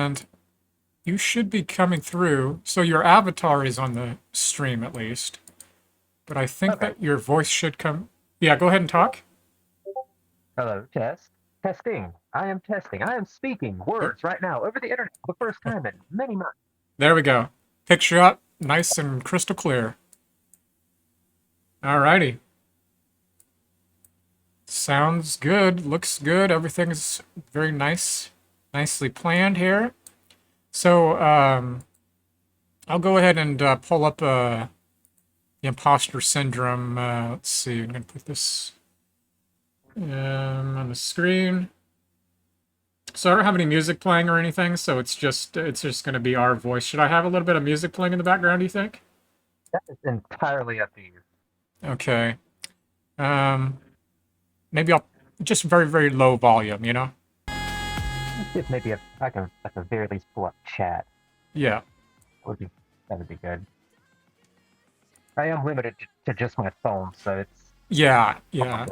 and you should be coming through. So your avatar is on the stream at least, but I think Okay. that your voice should come. Yeah, go ahead and talk. Hello, test. Testing. I am testing. I am speaking Oh, words right now over the internet for the first oh, time in many months. there we go. Picture up, nice and crystal clear. Alrighty. Sounds good. Looks good. Everything's very nice, nicely planned here. So, I'll go ahead and pull up the Imposter Syndrome. Let's see. I'm gonna put this on the screen. So I don't have any music playing or anything. So it's just gonna be our voice. Should I have a little bit of music playing in the background? Do you think? That is entirely up to you. Okay. Um, maybe I'll just very very low volume. You know? Let's see if maybe if I can at the very least pull up chat. Yeah. Would be that would be good. I am limited to just my phone, so it's Yeah. Yeah.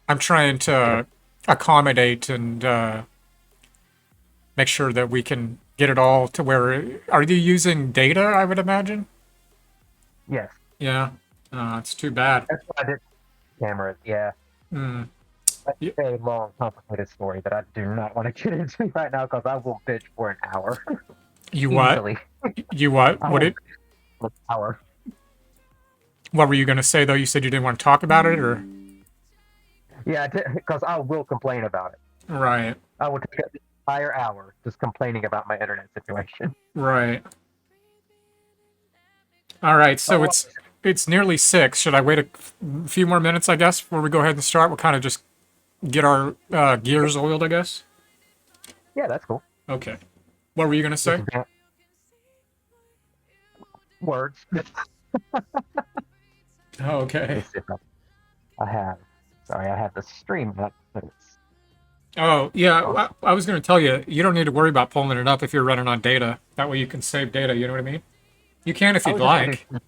I'm trying good. to accommodate and make sure that we can get it all to where. Are you using data? I would imagine. Yes, Yeah. It's too bad. that's what I did. Cameras, yeah. Hmm. That's Y- a very long, complicated story that I do not want to get into right now because I will bitch for an hour You what? easily. You what? I What will it? bitch for an hour. What were you gonna say though? You said you didn't want to talk about it, or Yeah, because I will complain about it. right? I will take an entire hour just complaining about my internet situation. Right. All right. Oh, So well, it's nearly 6. Should I wait a few more minutes? I guess before we go ahead and start. We'll kind of just get our gears oiled. I guess. yeah, that's cool. Okay. What were you gonna This say? is words. Oh, okay. Let's see if I have. Sorry, I have the stream up, but it's. Oh, yeah. Oh, I was going to tell you, you don't need to worry about pulling it up if you're running on data. That way you can save data. You know what I mean? You can if I you'd was just gonna like. do.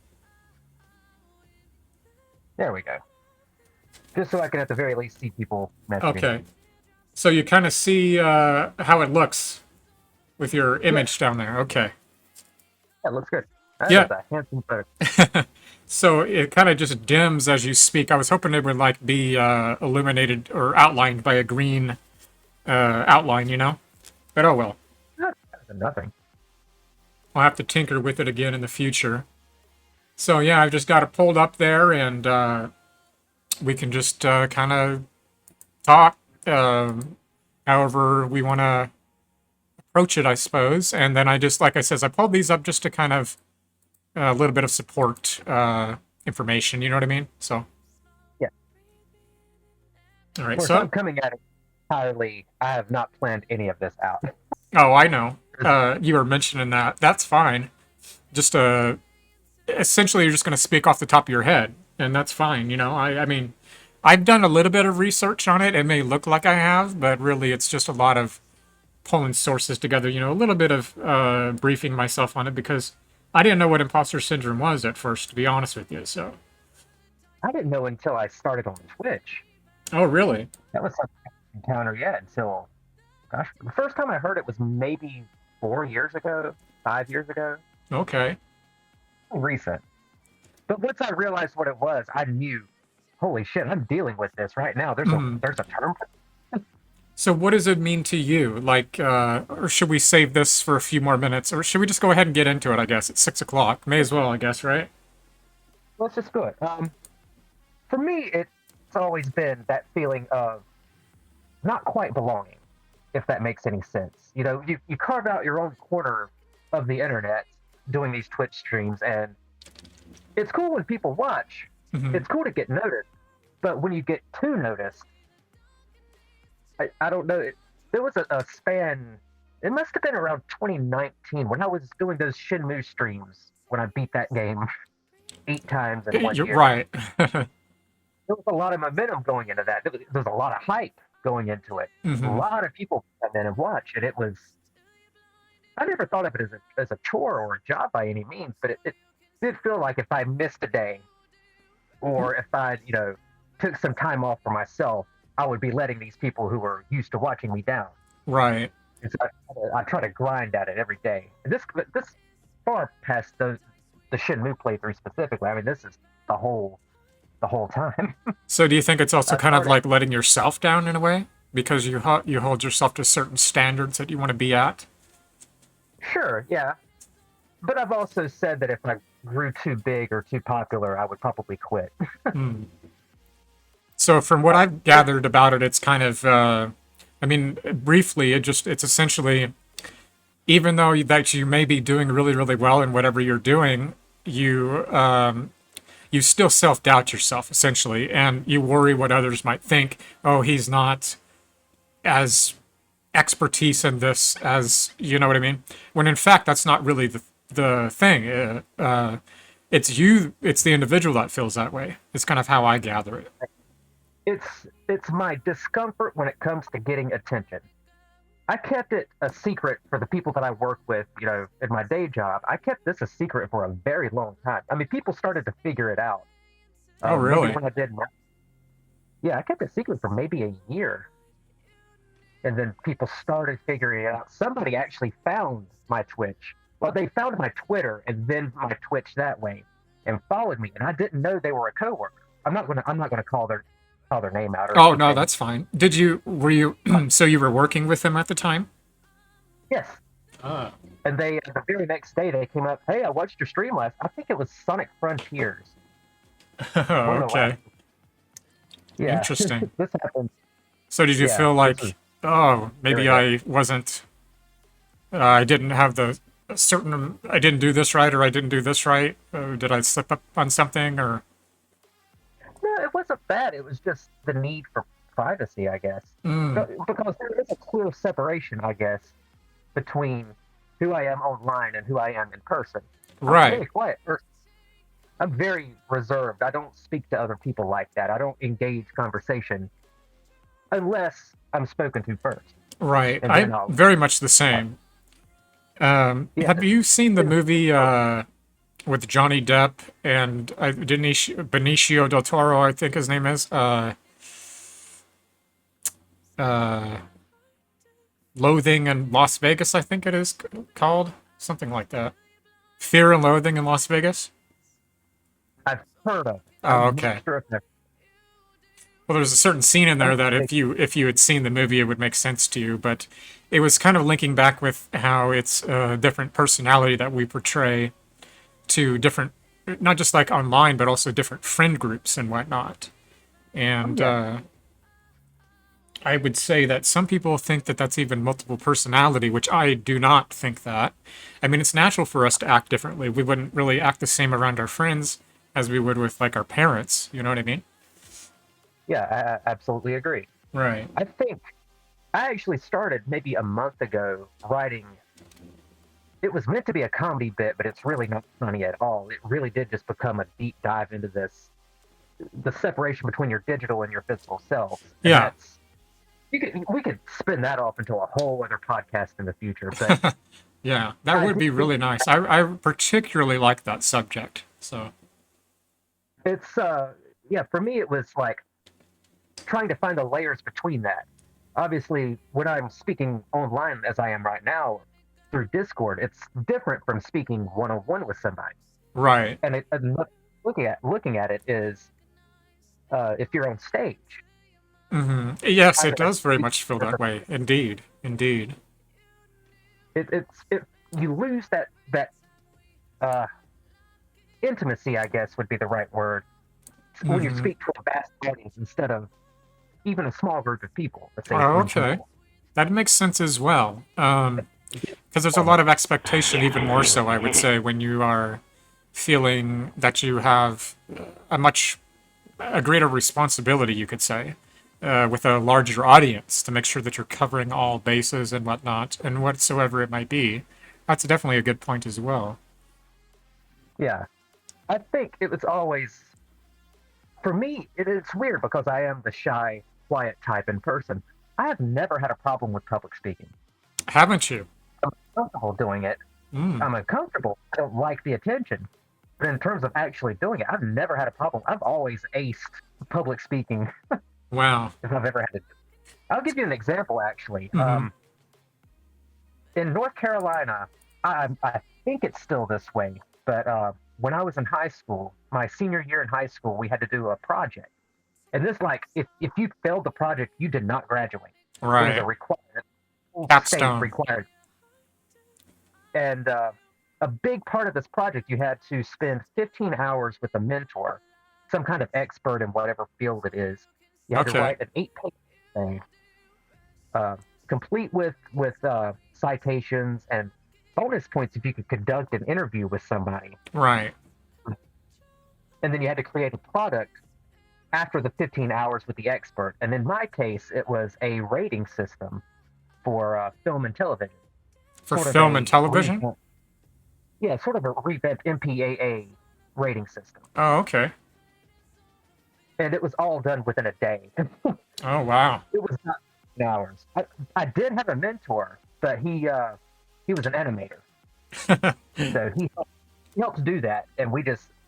There we go. Just so I can at the very least see people messaging. Okay. So you kind of see how it looks with your Yeah, image down there. Okay. that looks good. That Yeah. is a handsome photo. So it kind of just dims as you speak. I was hoping it would like be illuminated or outlined by a green outline, you know? But oh well. That's better than nothing. I'll have to tinker with it again in the future. So yeah, I've just got it pulled up there, and we can just kind of talk however we want to approach it, I suppose. And then I just, like I says, I pulled these up just to kind of a little bit of support information. You know what I mean? So, Yeah. all Of right. course, I'm So, coming at it entirely. I have not planned any of this out. oh, I know. You were mentioning that. That's fine. Just essentially, you're just going to speak off the top of your head, and that's fine. You know, I mean, I've done a little bit of research on it. It may look like I have, but really, it's just a lot of pulling sources together. You know, a little bit of briefing myself on it because I didn't know what imposter syndrome was at first, to be honest with you. So, I didn't know until I started on Twitch. oh, really? That was something I didn't encounter yet until, gosh, the first time I heard it was maybe 4 years ago, 5 years ago. Okay. Recent. But once I realized what it was, I knew, holy shit, I'm dealing with this right now. There's a Mhm. there's a term for So, what does it mean to you? Like, or should we save this for a few more minutes, or should we just go ahead and get into it? I guess it's 6 o'clock. May as well, I guess, right? let's just do it. For me, it's always been that feeling of not quite belonging, if that makes any sense. You know, you carve out your own corner of the internet doing these Twitch streams, and it's cool when people watch. Hmm. It's cool to get noticed, but when you get too noticed, I don't know. There was a span. It must have been around 2019 when I was doing those Shenmue streams when I beat that game 8 times in one You're year. right. There was a lot of momentum going into that. There was a lot of hype going into it. A Hmm. lot of people come in and watch, and it was. I never thought of it as a chore or a job by any means, but it did feel like if I missed a day or if I, took some time off for myself, I would be letting these people who were used to watching me down. Right. And so I I try to grind at it every day. And this far past the Shenmue playthrough specifically. I mean, this is the whole time. So do you think it's also I kind of started. like letting yourself down in a way because you hold yourself to certain standards that you want to be at? Sure, yeah, but I've also said that if I grew too big or too popular, I would probably quit. Hmm. So from what Uh, I've gathered about it, it's kind of, I mean, briefly, it's essentially, even though that you may be doing really, really well in whatever you're doing, you, you still self-doubt yourself, essentially, and you worry what others might think. Oh, he's not as expertise in this as, you know what I mean? When in fact, that's not really the thing. It's you, it's the individual that feels that way. It's kind of how I gather it. it's my discomfort when it comes to getting attention. I kept it a secret for the people that I work with, in my day job. I kept this a secret for a very long time. I mean, people started to figure it out. Oh, Maybe really? when I did, yeah, I kept it secret for maybe a year, and then people started figuring it out. Somebody actually found my Twitch. Well, they found my Twitter and then my Twitch that way, and followed me. And I didn't know they were a coworker. I'm not gonna call their name out or Oh, no, anything. that's fine. Were you, so you were working with him at the time? Yes. Ah. And they the very next day they came up, hey, I watched your stream last. I think it was Sonic Frontiers. One of the last. Okay. Yeah, Interesting. this happened. So did you Yeah, feel this was like, oh, a year maybe ago. I wasn't, I didn't have I didn't do this right or I didn't do this right? Did I slip up on something or? No, it wasn't bad. It was just the need for privacy, I guess. Mm, Because there is a clear separation, I guess, between who I am online and who I am in person. I'm a right. very quiet person. I'm very reserved. I don't speak to other people like that. I don't engage conversation unless I'm spoken to first, Right. and then I'm I'll. very much the same. Yeah, Have you seen the movie with Johnny Depp and Benicio del Toro, I think his name is? Uh, Loathing in Las Vegas, I think it is called. Something like that. Fear and Loathing in Las Vegas? I've heard of. Oh, I'm not okay. sure if I've Well, there's a certain scene in there that big. if you had seen the movie, it would make sense to you. But it was kind of linking back with how it's a different personality that we portray to different, not just like online, but also different friend groups and whatnot. Oh And yeah, I would say that some people think that that's even multiple personality, which I do not think that. I mean, it's natural for us to act differently. We wouldn't really act the same around our friends as we would with like our parents. You know what I mean? yeah, I absolutely agree. Right. I think I actually started maybe a month ago writing. It was meant to be a comedy bit, but it's really not funny at all. It really did just become a deep dive into the separation between your digital and your physical self, and Yeah. that's we could spin that off into a whole other podcast in the future. But Yeah, that I would did be think really nice. I particularly like that subject. So, it's yeah, for me it was like trying to find the layers between that. Obviously, when I'm speaking online as I am right now through Discord, it's different from speaking one on one with somebody. right. And looking at it is if you're on stage, Yes, kind it of does very much feel that way. Indeed. Indeed. it you lose that uh, intimacy, I guess would be the right word, when you hmm speak to a vast audience instead of even a small group of people, let's say Oh, 10 okay. people. That makes sense as well. Because there's a lot of expectation, even more so, I would say, when you are feeling that you have a much a greater responsibility, you could say, with a larger audience to make sure that you're covering all bases and whatnot, and whatsoever it might be. That's definitely a good point as well. Yeah, I think it was always, for me, it's weird because I am the shy, quiet type in person. I have never had a problem with public speaking. Haven't you? I'm comfortable doing it. Mm. I'm uncomfortable. I don't like the attention. But in terms of actually doing it, I've never had a problem. I've always aced public speaking Wow. if I've ever had to. I'll give you an example, actually. hmm in North Carolina, I think it's still this way, but when I was in high school, my senior year in high school, we had to do a project. And this, like, if you failed the project, you did not graduate. It was a Right. requirement, whole state Capstone. required. And a big part of this project, you had to spend 15 hours with a mentor, some kind of expert in whatever field it is. You had to Okay. write an 8-page thing, uh, complete with citations and bonus points if you could conduct an interview with somebody. Right. And then you had to create a product after the 15 hours with the expert. And in my case, it was a rating system for film and television, For sort of film and a television? revamp, yeah, sort of a revamped MPAA rating system. Oh, okay. And it was all done within a day. It Oh, wow. was not hours. I did have a mentor, but he was an animator, so he helped do that, and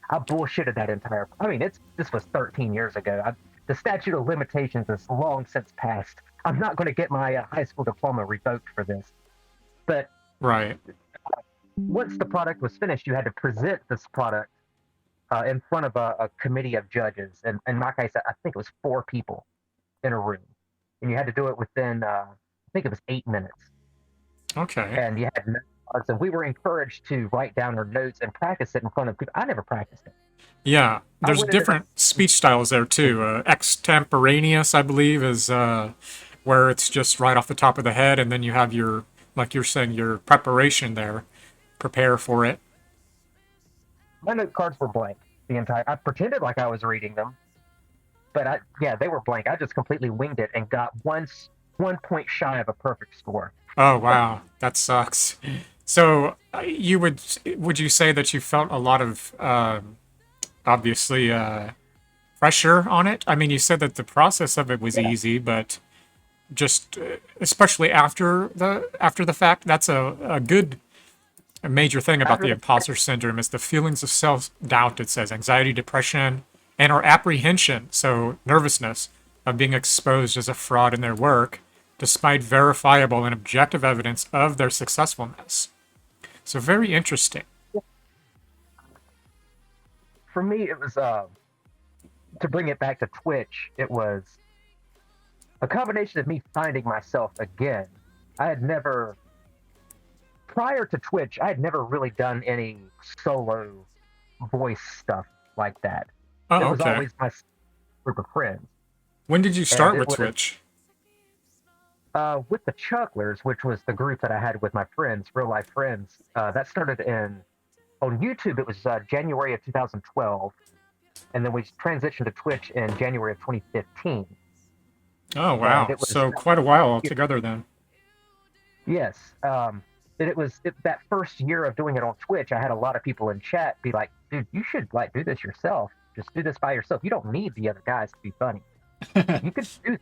I bullshitted that entire. I mean, this was 13 years ago. The statute of limitations is long since passed. I'm not going to get my high school diploma revoked for this. But Right. once the product was finished, you had to present this product in front of a committee of judges, and in my case, I think it was 4 people in a room, and you had to do it within I think it was 8 minutes, Okay. and you had notes, and we were encouraged to write down our notes and practice it in front of people. I never practiced it. Yeah. I There's went into different speech styles there too. Extemporaneous, I believe, is where it's just right off the top of the head, and then you have your, like you're saying, your preparation there. Prepare for it. my note cards were blank the entire. I pretended like I was reading them, but yeah, they were blank. I just completely winged it and got 1 point shy of a perfect score. Oh, wow. That sucks. So you would you say that you felt a lot of obviously pressure on it? I mean, you said that the process of it was Yeah, easy, but just especially after the fact, that's a good a major thing about after the the imposter syndrome is the feelings of self-doubt. It says anxiety, depression, and or apprehension, so nervousness of being exposed as a fraud in their work, despite verifiable and objective evidence of their successfulness. So very interesting. for me, it was to bring it back to Twitch. It was a combination of me finding myself again. I had never, prior to Twitch, I had never really done any solo voice stuff like that. It Oh, was okay. always my group of friends, When did you and start it with was Twitch? with the Chucklers, which was the group that I had with my friends, real life friends. That started in on YouTube. It was January of 2012, and then we transitioned to Twitch in January of 2015. Oh, And wow. it was So quite a while altogether then. yes, and that first year of doing it on Twitch. I had a lot of people in chat be like, "Dude, you should like do this yourself. Just do this by yourself. You don't need the other guys to be funny. You could do."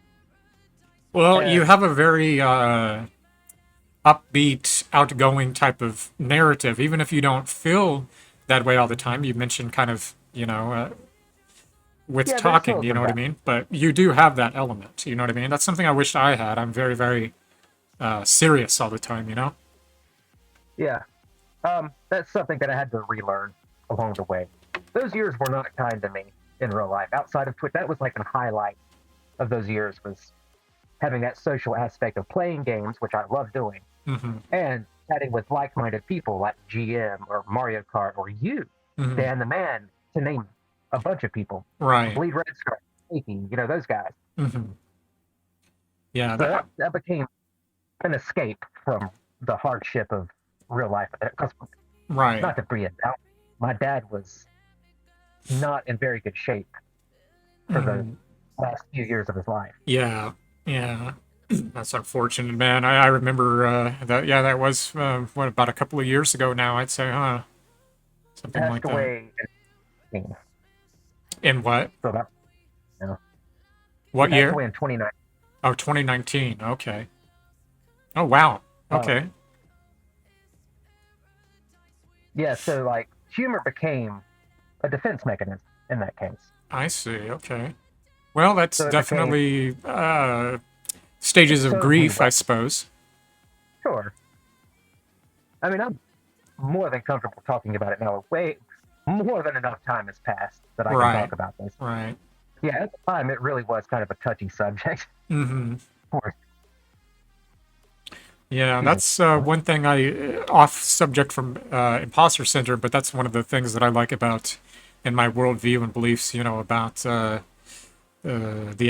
Well, you And have a very upbeat, outgoing type of narrative, even if you don't feel that way all the time. You mentioned kind of, with yeah, there's talking, hills you know and what I valleys. mean? But you do have that element, you know what I mean? That's something I wish I had. I'm very, very serious all the time, you know? Yeah, that's something that I had to relearn along the way. Those years were not kind to me in real life. Outside of Twitch, that was like a highlight of those years was having that social aspect of playing games, which I love doing, Hmm. and chatting with like-minded people like GM or Mario Kart or you, Hmm. Dan the Man, to name a bunch of people. Right. Bleed Red Scar, Safety, those guys. Hmm. Yeah, So that became an escape from the hardship of real life. Because right. not to be a doubt, my dad was not in very good shape for the Mhm. last few years of his life. Yeah, yeah. That's unfortunate, man. I remember that. Yeah, that was what, about a couple of years ago now. I'd say, huh? Something Passed like that. away in In what? so that you know, he What passed year? away in 29. Oh, 2019. Okay. Oh, wow. Uh, Okay. yeah, so like humor became a defense mechanism in that case. I see. Okay. Well, that's So it became definitely it stages of served me grief, I well. suppose. Sure. I mean, I'm more than comfortable talking about it now. Way more than enough time has passed that I can Right. talk about this. Right. Yeah, at the time, it really was kind of a touchy subject. Mm-hmm. Of course, Yeah, excuse me. that's one thing off subject from imposter syndrome, but that's one of the things that I like about in my worldview and beliefs, about the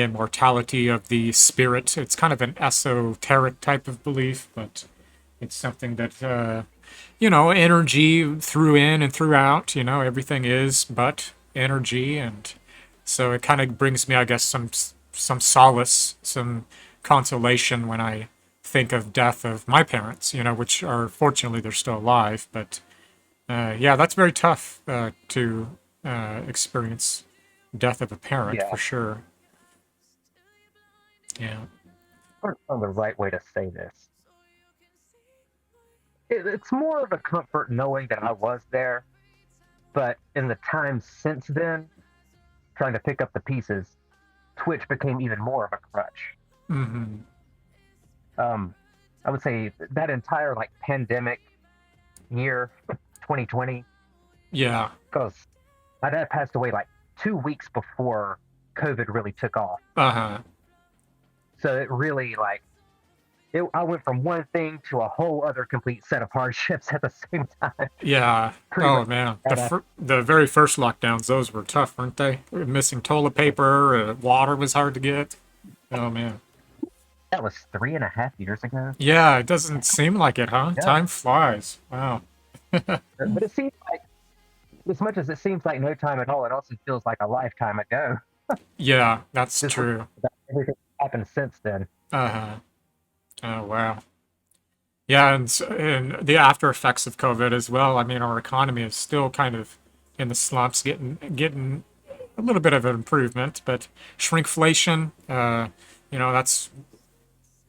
immortality of the spirit. It's kind of an esoteric type of belief, but it's something that, energy through in and throughout, everything is but energy. And so it kind of brings me, I guess, some solace, some consolation when I think of death of my parents, which are fortunately they're still alive. But yeah, that's very tough to experience death of a parent Yeah, for sure. Yeah. I don't know the right way to say this. It's more of a comfort knowing that I was there, but in the time since then, trying to pick up the pieces, Twitch became even more of a crutch. Hmm. Um, I would say that entire like pandemic year, 2020, Yeah. because my dad passed away like 2 weeks before COVID really took off. Uh huh. So it really like I went from one thing to a whole other complete set of hardships at the same time. Yeah. Pretty much. Oh man, Right after, the very first lockdowns, those were tough, weren't they? Missing toilet paper, water was hard to get. Oh man. that was 3.5 years ago. Yeah, it doesn't seem like it, huh? Yeah, Time flies. Wow. but it seems like as much as it seems like no time at all, it also feels like a lifetime ago. Yeah, that's Just true. about everything that's happened since then. Uh huh. Oh wow. Yeah, and the after effects of COVID as well. I mean, our economy is still kind of in the slumps, getting a little bit of an improvement, but shrinkflation, that's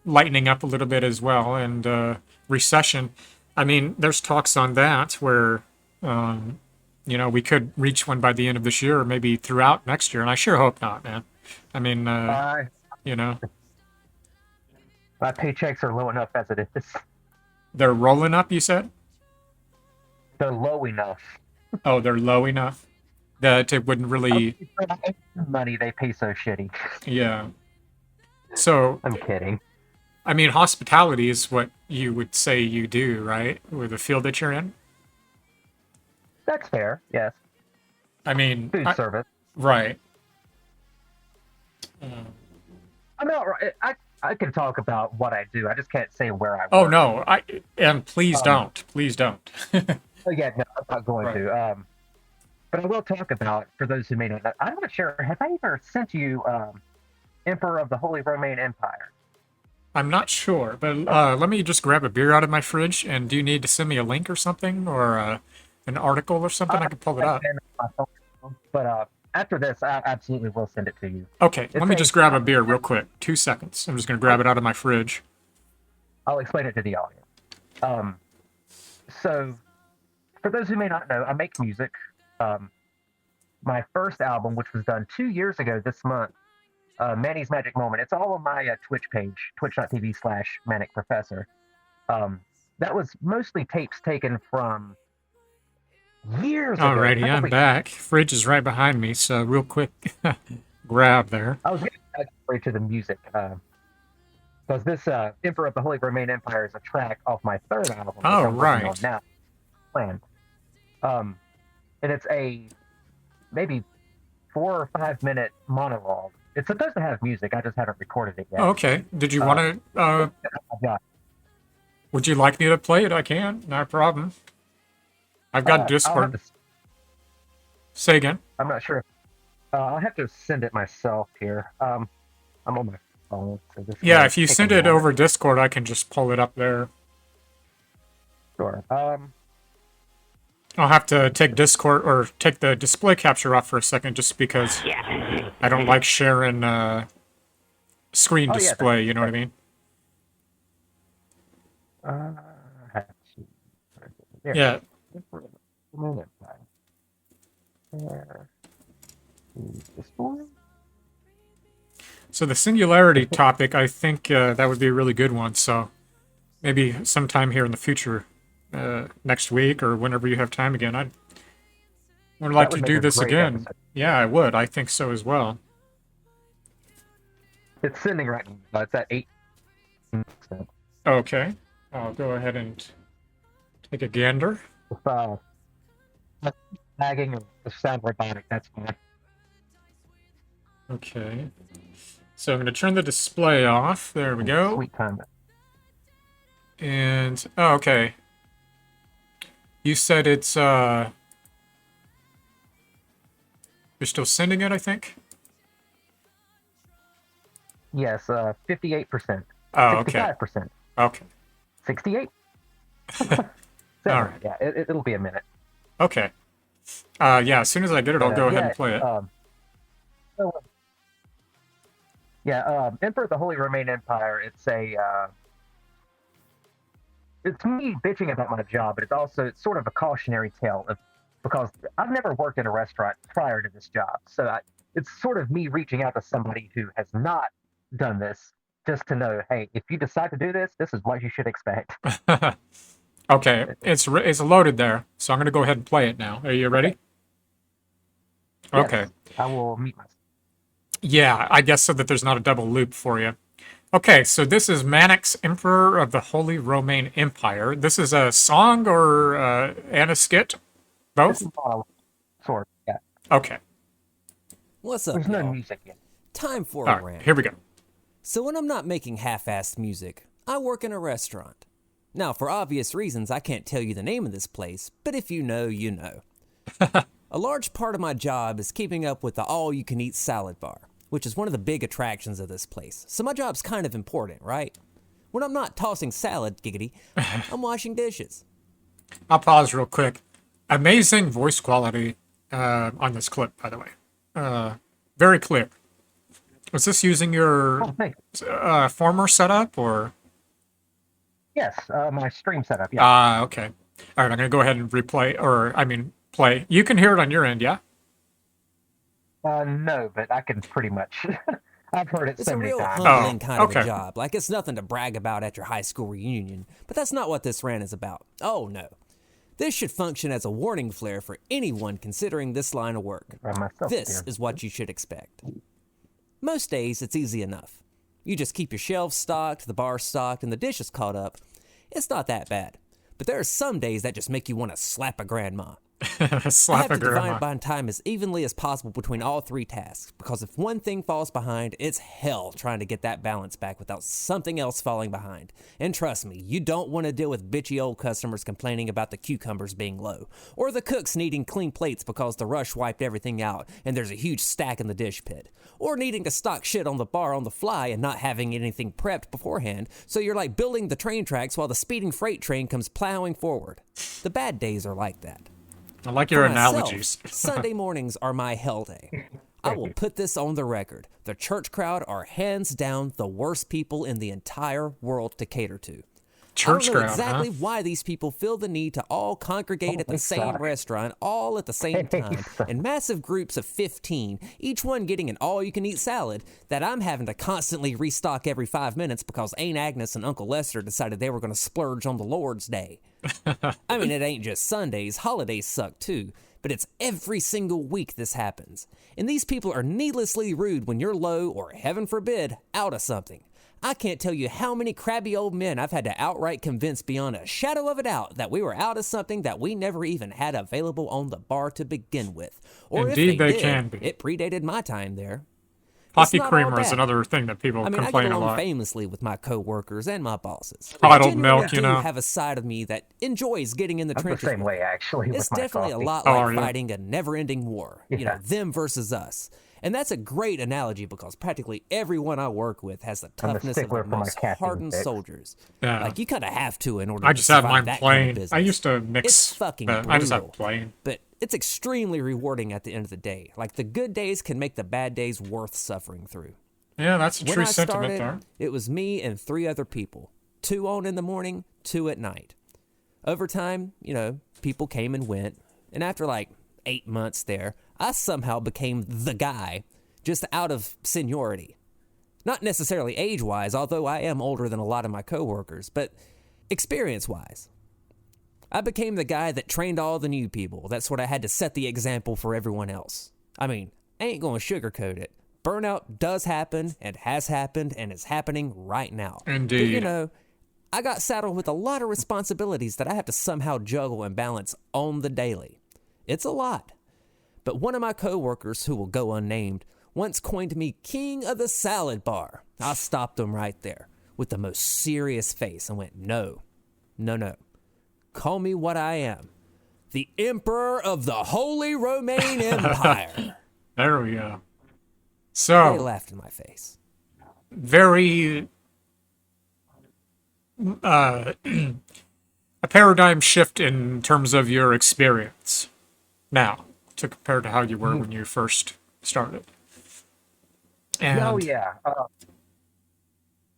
lightening up a little bit as well, and recession. I mean, there's talks on that where, um, we could reach one by the end of this year, or maybe throughout next year, and I sure hope not, man. I mean, Uh, you know, my paychecks are low enough as it is. they're rolling up. You said? They're low enough. Oh, they're low enough that it wouldn't really. For the extra money they pay so shitty. Yeah. So, I'm kidding. I mean, hospitality is what you would say you do, right? With the field that you're in. That's fair. Yes. I mean, Food service. right. I'm not right. I can talk about what I do. I just can't say where I Oh work. no, and please Um. don't, please don't. Oh yeah. No, I'm not going Right. to. But I will talk about for those who may not know. I'm not sure. Have I ever sent you Emperor of the Holy Roman Empire? I'm not sure, but let me just grab a beer out of my fridge. And do you need to send me a link or something, or an article or something? I can pull it up. But after this, I absolutely will send it to you. Okay, let It's me a. just grab a beer real quick. 2 seconds. I'm just gonna grab it out of my fridge. I'll explain it to the audience. Um, so, for those who may not know, I make music. Um, my first album, which was done 2 years ago this month, Manny's Magic Moment. It's all on my Twitch page, twitch.tv/ManicProfessor. Um, that was mostly tapes taken from years ago, Alrighty, I'm probably. back. Fridge is right behind me, so real quick grab there. I was getting back to the music because this Emperor of the Holy Roman Empire is a track off my third album, which Oh I'm working on right. now. Planned. Um, and it's a maybe 4 or 5 minute monologue. It's supposed to have music. I just haven't recorded it yet. Oh, okay. Did you Uh, want to? I've got. Would you like me to play it? I can. Not a problem. I've got I'll have Discord. to. Say again. I'm not sure. I'll have to send it myself here. I'm on my phone, so this Yeah, may if you take a send it moment. over Discord, I can just pull it up there. Sure. I'll have to take Discord or take the display capture off for a second, just because I don't like sharing screen Oh yeah. display. You know what I mean? Uh, have to- there. Yeah. Emperor of the Roman Empire. There. This one. So the singularity topic, I think that would be a really good one. So maybe sometime here in the future, next week or whenever you have time again. I would like That to would make do a this great again. episode. Yeah, I would. I think so as well. It's sending right now. It's at 8. Okay. I'll go ahead and take a gander. If lagging or the sound robotic, that's fine. Okay. So I'm going to turn the display off. There we go. Sweet time. And, oh, okay. You said it's, you're still sending it, I think? Yes, 58%. Oh, okay. 65%. Okay. 68? All right. Yeah, it'll be a minute. Okay. Yeah, as soon as I get it, I'll go ahead and play it. Emperor of the Holy Roman Empire, it's me bitching about my job, but it's sort of a cautionary tale because I've never worked in a restaurant prior to this job. So it's sort of me reaching out to somebody who has not done this just to know, hey, if you decide to do this, this is what you should expect. Okay, it's loaded there, so I'm going to go ahead and play it now. Are you ready? Okay. Yes, I will meet myself. Yeah, I guess so that there's not a double loop for you. Okay, so this is Manic's Emperor of the Holy Roman Empire. This is a song or and a skit? Both? This is sort of, yeah. Okay. What's up, There's no y'all? music yet. Time for All a right, rant. here we go. So when I'm not making half-assed music, I work in a restaurant. Now, for obvious reasons, I can't tell you the name of this place, but if you know, you know. A large part of my job is keeping up with the all-you-can-eat salad bar, which is one of the big attractions of this place. So my job's kind of important, right? When I'm not tossing salad, giggity, I'm washing dishes. I'll pause real quick. Amazing voice quality on this clip, by the way. Very clear. Was this using your Oh, thank you. former setup or? Yes, my stream setup, yeah. Okay. All right, I'm going to go ahead and play. You can hear it on your end, yeah? No, but I can pretty much. I've heard it It's so a many real times. humbling kind of okay. a job. Like, it's nothing to brag about at your high school reunion. But that's not what this rant is about. Oh, no. This should function as a warning flare for anyone considering this line of work. By myself This here. is what you should expect. Most days, it's easy enough. You just keep your shelves stocked, the bar stocked, and the dishes caught up. It's not that bad. But there are some days that just make you want to slap a grandma. I Slap have a to divide grandma. my time as evenly as possible between all three tasks, because if one thing falls behind, it's hell trying to get that balance back without something else falling behind. And trust me, you don't want to deal with bitchy old customers complaining about the cucumbers being low, or the cooks needing clean plates because the rush wiped everything out and there's a huge stack in the dish pit, or needing to stock shit on the bar on the fly and not having anything prepped beforehand, so you're like building the train tracks while the speeding freight train comes plowing forward. The bad days are like that. I like your For myself, analogies. Sunday mornings are my hell day. I will put this on the record. The church crowd are hands down the worst people in the entire world to cater to. Church I don't know crowd, exactly huh? why these people feel the need to all congregate at the same restaurant all at the same time in massive groups of 15, each one getting an all-you-can-eat salad that I'm having to constantly restock every 5 minutes because Aunt Agnes and Uncle Lester decided they were going to splurge on the Lord's Day. I mean, it ain't just Sundays. Holidays suck too. But it's every single week this happens. And these people are needlessly rude when you're low or, heaven forbid, out of something. I can't tell you how many crabby old men I've had to outright convince beyond a shadow of a doubt that we were out of something that we never even had available on the bar to begin with. Or Indeed, if they did, can be. it predated my time there. Coffee not all creamer is bad. another thing that people I mean, I complain get a along lot. famously with my coworkers and my bosses. Bottled I genuinely milk, you do know. have a side of me that enjoys getting in the I'm the trenches. same with way, it. actually, It's with my definitely coffee. a lot Oh, like are you? fighting a never-ending war. You know, Yeah. them versus us. And that's a great analogy because practically everyone I work with has the I'm a toughness of stickler the for my most caffeine hardened fix. soldiers. Yeah. Like, you kind of have to in order I to just have survive mine that plain. kind of business. I used to mix. It's fucking I just have brutal. plain. But it's extremely rewarding at the end of the day. Like, the good days can make the bad days worth suffering through. Yeah, that's a When true I sentiment started, there. it was me and 3 other people. 2 on in the morning, 2 at night. Over time, you know, people came and went. And after like 8 months there, I somehow became the guy, just out of seniority. Not necessarily age-wise, although I am older than a lot of my coworkers, but experience-wise. I became the guy that trained all the new people. That's what I had to set the example for everyone else. I mean, I ain't gonna sugarcoat it. Burnout does happen, and has happened, and is happening right now. But, Indeed. I got saddled with a lot of responsibilities that I have to somehow juggle and balance on the daily. It's a lot. But one of my coworkers, who will go unnamed, once coined me king of the salad bar. I stopped him right there with the most serious face and went, no. Call me what I am. The Emperor of the Holy Roman Empire. There we go. They So, laughed in my face. very a paradigm shift in terms of your experience now to compare to how you were when you first started. And Oh yeah.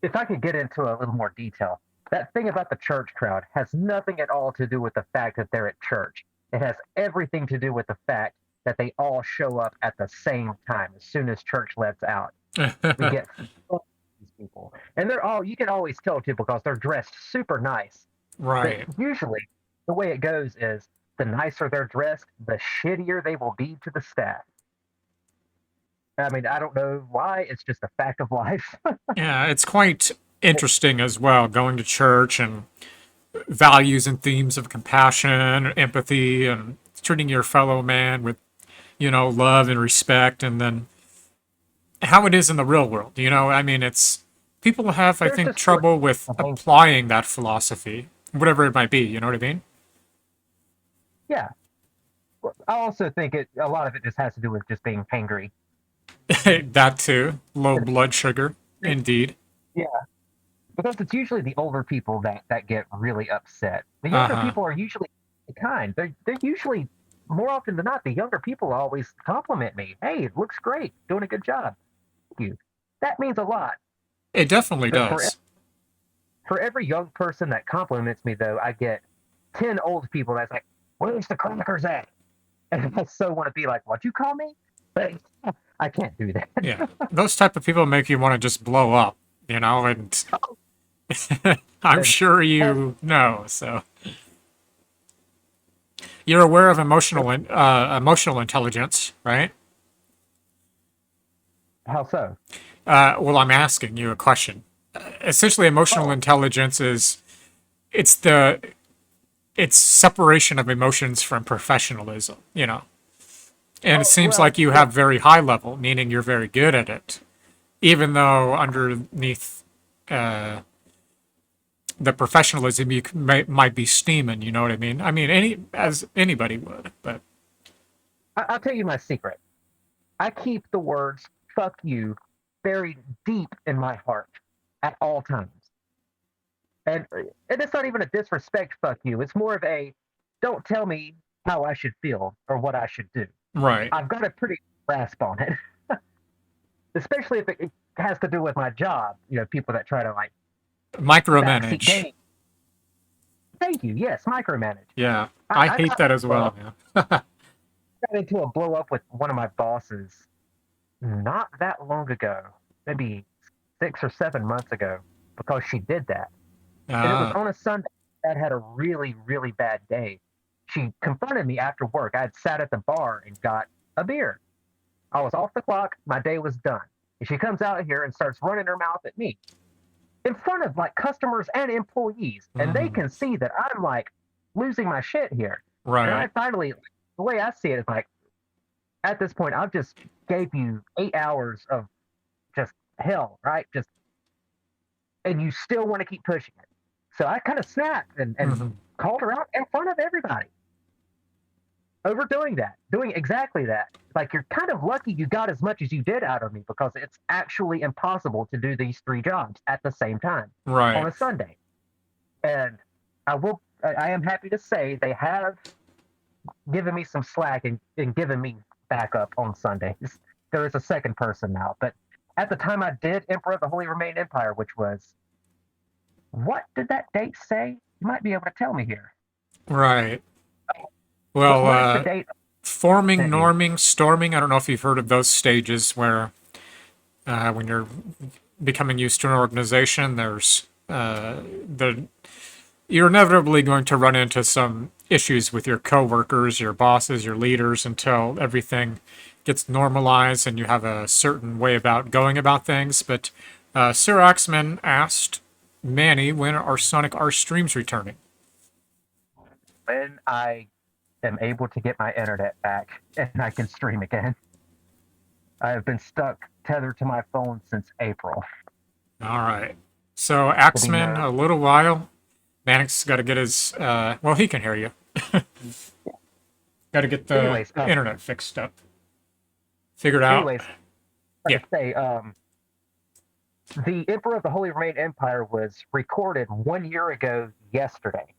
If I could get into a little more detail, that thing about the church crowd has nothing at all to do with the fact that they're at church. It has everything to do with the fact that they all show up at the same time as soon as church lets out. We get these people, and they're all, you can always tell too because they're dressed super nice. right. But usually, the way it goes is the nicer they're dressed, the shittier they will be to the staff. I mean, I don't know why. It's just a fact of life. Yeah, it's quite interesting as well, going to church and values and themes of compassion, empathy, and treating your fellow man with, love and respect, and then how it is in the real world. I mean, it's people have, I There's think, just trouble with applying that philosophy, whatever it might be. You know what I mean? Yeah. Well, I also think a lot of it just has to do with just being hangry. That too. Low blood sugar, indeed. Yeah. Because it's usually the older people that get really upset. The younger Uh-huh. people are usually kind. They're usually, more often than not, the younger people always compliment me. Hey, it looks great. Doing a good job. Thank you. That means a lot. It definitely But does. for every young person that compliments me, though, I get 10 old people that's like, where's the crackers at? And I so want to be like, what you call me? But I can't do that. Yeah. Those type of people make you want to just blow up, and I'm And sure you know, so. You're aware of emotional intelligence, right? how so? Well, I'm asking you a question. Essentially, emotional Oh, intelligence is it's the it's separation of emotions from professionalism, And it oh, seems like well, you yeah, have very high level, meaning you're very good at it, even though underneath the professionalism might be steaming. You know what I mean? I mean, as anybody would, but I'll tell you my secret. I keep the words fuck you buried deep in my heart at all times. And it's not even a disrespect fuck you. It's more of a don't tell me how I should feel or what I should do. right, I've got a pretty grasp on it, especially if it has to do with my job. People that try to like backseat micromanage. game. Thank you. Yes, micromanage. Yeah, I, I I hate got, that as well, man. got into a blow up with one of my bosses not that long ago, maybe 6 or 7 months ago, because she did that. And it was Ah, on a Sunday. That had a really, really bad day. She confronted me after work. I had sat at the bar and got a beer. I was off the clock. My day was done. And she comes out here and starts running her mouth at me in front of like customers and employees. And they mhm, can see that I'm like losing my shit here. And I right. finally, the way I see it is like, at this point, I've just gave you 8 hours of just hell, right? Just, and you still want to keep pushing it. So I kind of snapped and Mhm. called her out in front of everybody, overdoing that, doing exactly that. Like, you're kind of lucky you got as much as you did out of me because it's actually impossible to do these three jobs at the same time on Right. a Sunday. And I am happy to say they have given me some slack and given me backup on Sundays. There is a second person now, but at the time I did Emperor of the Holy Roman Empire, which was, what did that date say? You might be able to tell me here. Right. Well, What is the date forming, sent you? norming, storming. I don't know if you've heard of those stages where when you're becoming used to an organization, there's the you're inevitably going to run into some issues with your coworkers, your bosses, your leaders until everything gets normalized and you have a certain way about going about things. But Sir Axman asked Manny, when are Sonic R streams returning? When I am able to get my internet back and I can stream again. I have been stuck tethered to my phone since April. All right. So To be Axman, known. a little while. Manic's got to get his. Well, he can hear you. Got to get the Anyways, internet fixed up, figured out. anyways, Yeah. to say, the Emperor of the Holy Roman Empire was recorded 1 year ago yesterday.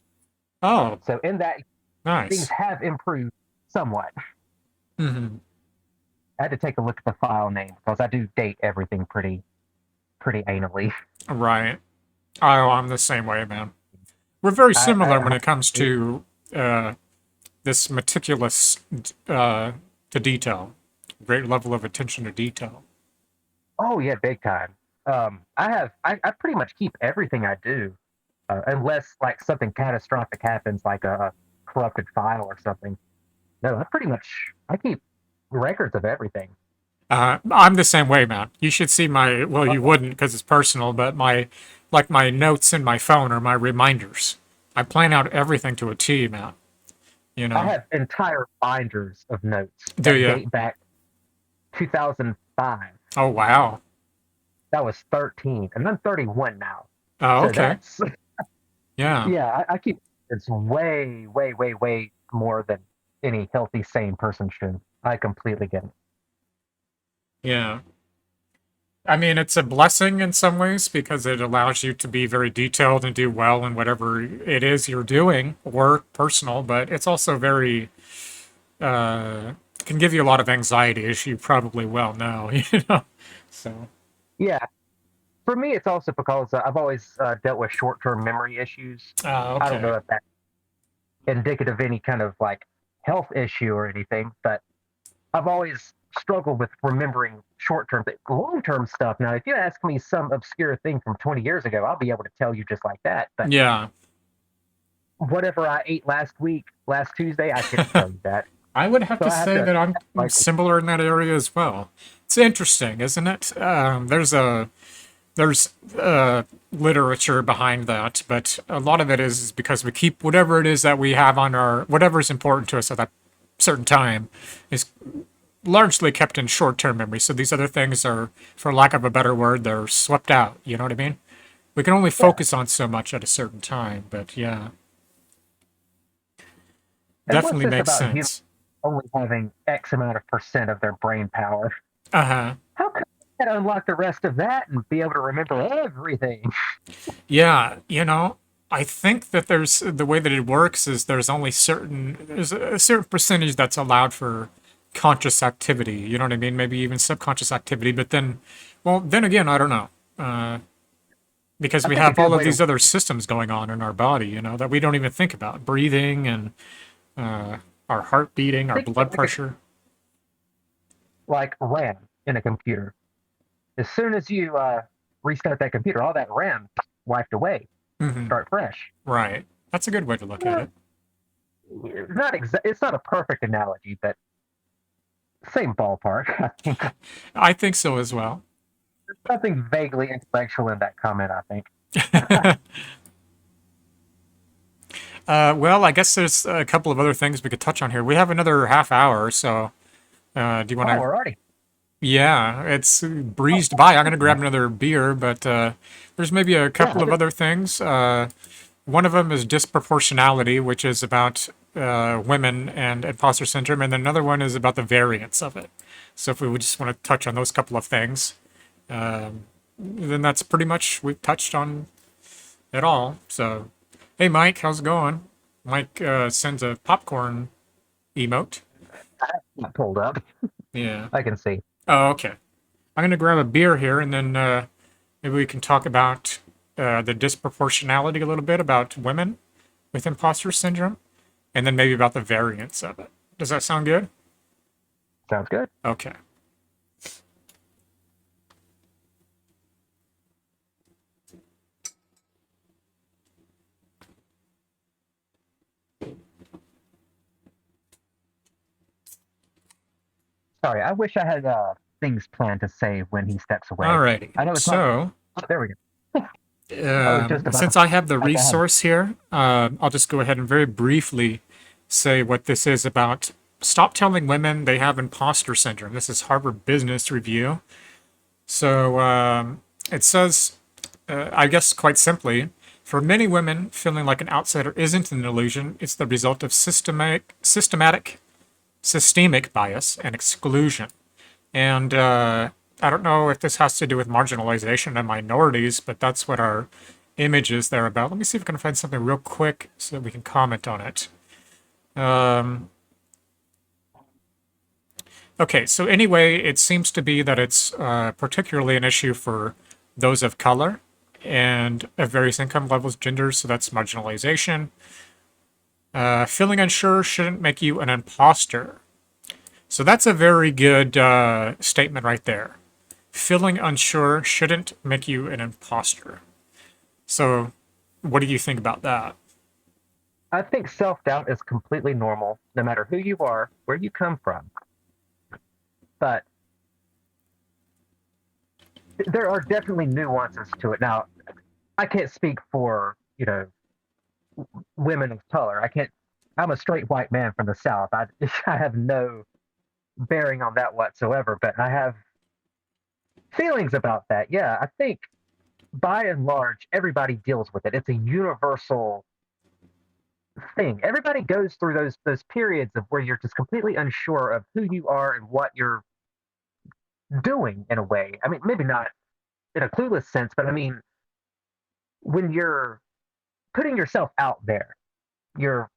Oh, So in that, things nice. have improved somewhat. Hmm. I had to take a look at the file name because I do date everything pretty anally. Right. Oh, I'm the same way, man. We're very similar when I it comes to uh, this meticulous to detail, great level of attention to detail. oh yeah, big time. I pretty much keep everything I do, unless like something catastrophic happens, like a corrupted file or something. No, I keep records of everything. I'm the same way, man. You should see my, well, you wouldn't because it's personal, but my notes in my phone are my reminders. I plan out everything to a T, man. You I know. have entire binders of notes Do that you? date back 2005. Oh, wow. That was 13, and I'm 31 now. Oh, So okay. that's Yeah. yeah. I keep it's way more than any healthy, sane person should. I completely get it. Yeah. I mean, it's a blessing in some ways because it allows you to be very detailed and do well in whatever it is you're doing, work, personal, but it's also very, uh, can give you a lot of anxiety, as you probably well know, you know? So, Yeah, for me, it's also because I've always dealt with short-term memory issues. I don't okay. know if that's indicative of any kind of like health issue or anything, but I've always struggled with remembering short-term, long-term stuff. Now, if you ask me some obscure thing from 20 years ago, I'll be able to tell you just like that. But Yeah. whatever I ate last week, last Tuesday, I couldn't tell you that. I would have So to I have say to that I'm like, similar in that area as well. It's interesting, isn't it? There's literature behind that, but a lot of it is because we keep whatever it is that we have on our whatever is important to us at that certain time is largely kept in short-term memory. So these other things are, for lack of a better word, they're swept out. You know what I mean? We can only yeah. focus on so much at a certain time, but yeah, And what's definitely this makes about humans sense. only having X amount of percent of their brain power? Uh-huh. How come I can unlock the rest of that and be able to remember everything? Yeah, I think that there's the way that it works is there's a certain percentage that's allowed for conscious activity. You know what I mean? Maybe even subconscious activity. But then, well, then again, I don't know. Because I we think a have good all of way to these other systems going on in our body, that we don't even think about. Breathing and uh, our heart beating, our think blood like pressure. RAM in a computer. As soon as you restart that computer, all that RAM wiped away. Hmm. Start fresh. Right. That's a good way to look at Yeah, it. it's not a perfect analogy, but same ballpark. I think I think so as well. there's something vaguely intellectual in that comment. I think. Well, I guess there's a couple of other things we could touch on here. We have another half hour, so do you want Oh, to? already. Yeah, it's breezed Oh, by. I'm gonna grab another beer, but there's maybe a yeah. couple of other things. One of them is disproportionality, which is about women and imposter syndrome, and then another one is about the variance of it. So if we would just want to touch on those couple of things, then that's pretty much we've touched on it all. So, hey Mike, how's it going? Mike sends a popcorn emote. Not pulled up. Yeah. I can see. Oh, okay. I'm gonna grab a beer here, and then maybe we can talk about the disproportionality a little bit about women with imposter syndrome, and then maybe about the variance of it. Does that sound good? Sounds good. Okay. Sorry, I wish I had things planned to say when he steps away. Alrighty. I know it's not. So, Oh, there we go. I was just about since to I have the go ahead. resource here, I'll just go ahead and very briefly say what this is about. Stop telling women they have imposter syndrome. This is Harvard Business Review. So it says, I guess quite simply, for many women, feeling like an outsider isn't an illusion. It's the result of systemic bias and exclusion. And I don't know if this has to do with marginalization and minorities, but that's what our image is there about. Let me see if I can find something real quick so that we can comment on it. Okay, so anyway, it seems to be that it's particularly an issue for those of color and of various income levels, genders, so that's marginalization. Feeling unsure shouldn't make you an imposter. So that's a very good statement right there. Feeling unsure shouldn't make you an imposter. So what do you think about that? I think self-doubt is completely normal, no matter who you are, where you come from. But there are definitely nuances to it. Now, I can't speak for, women of color. I can't. I'm a straight white man from the South. I have no bearing on that whatsoever. But I have feelings about that. Yeah, I think by and large, everybody deals with it. It's a universal thing. Everybody goes through those periods of where you're just completely unsure of who you are and what you're doing in a way. I mean, maybe not in a clueless sense, but I mean, when you're putting yourself out there, you're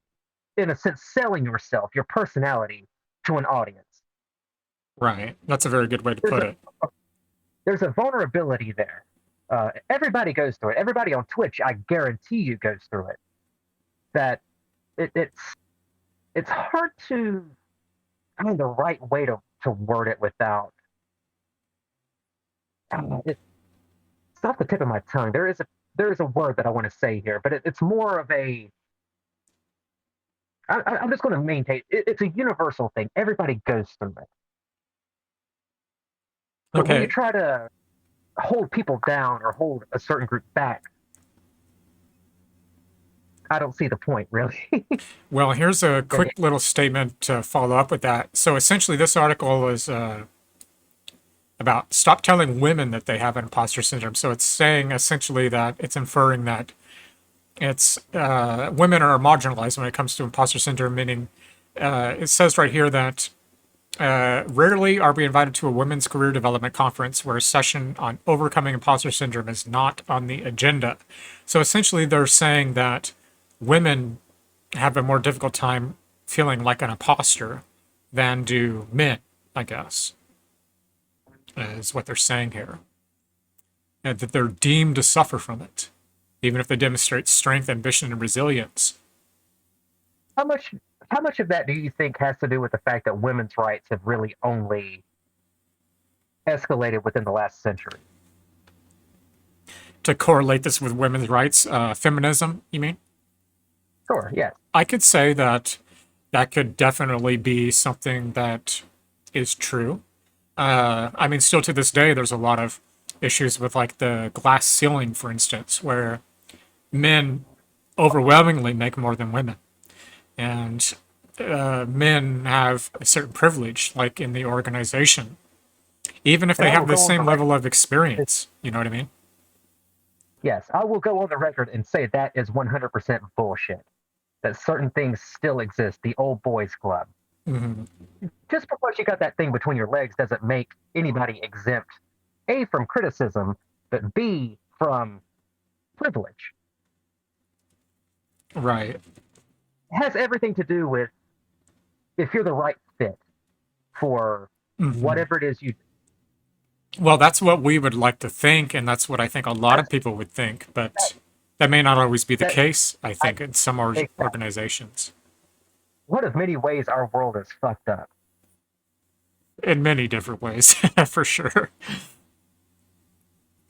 in a sense selling yourself, your personality to an audience. Right. That's a very good way to There's put a it. there's a vulnerability there. Everybody goes through it. Everybody on Twitch, I guarantee you, goes through it. That it's hard to find the right way to word it without. It's off the tip of my tongue. There is a word that I want to say here, but it's more of a. I'm just going to maintain. It's a universal thing. Everybody goes through it. But when you Okay. try to hold people down or hold a certain group back, I don't see the point, really. Well, here's a quick little statement to follow up with that. So essentially, this article is about stop telling women that they have imposter syndrome. So it's saying essentially that it's inferring that it's women are marginalized when it comes to imposter syndrome, meaning it says right here that rarely are we invited to a women's career development conference where a session on overcoming imposter syndrome is not on the agenda. So essentially, they're saying that women have a more difficult time feeling like an imposter than do men, I guess, is what they're saying here. And that they're deemed to suffer from it, even if they demonstrate strength, ambition, and resilience. how much how much of that do you think has to do with the fact that women's rights have really only escalated within the last century? To correlate this with women's rights, feminism, you mean? Sure, yes. I could say that that could definitely be something that is true. I mean, still to this day, there's a lot of issues with like the glass ceiling, for instance, where men overwhelmingly make more than women. And men have a certain privilege, like in the organization, even if And they I will have the go on the same level record. of experience. You know what I mean? Yes, I will go on the record and say that is 100% bullshit. That certain things still exist. The old boys club. Hmm. Just because you got that thing between your legs doesn't make anybody exempt, A, from criticism, but B, from privilege. Right. It has everything to do with if you're the right fit for Hmm. whatever it is you do. Well, that's what we would like to think, and that's what I think a lot of That's people would think, that, but that may not always be the that case, I I think, in some exactly. organizations. One of many ways our world is fucked up. In many different ways, for sure.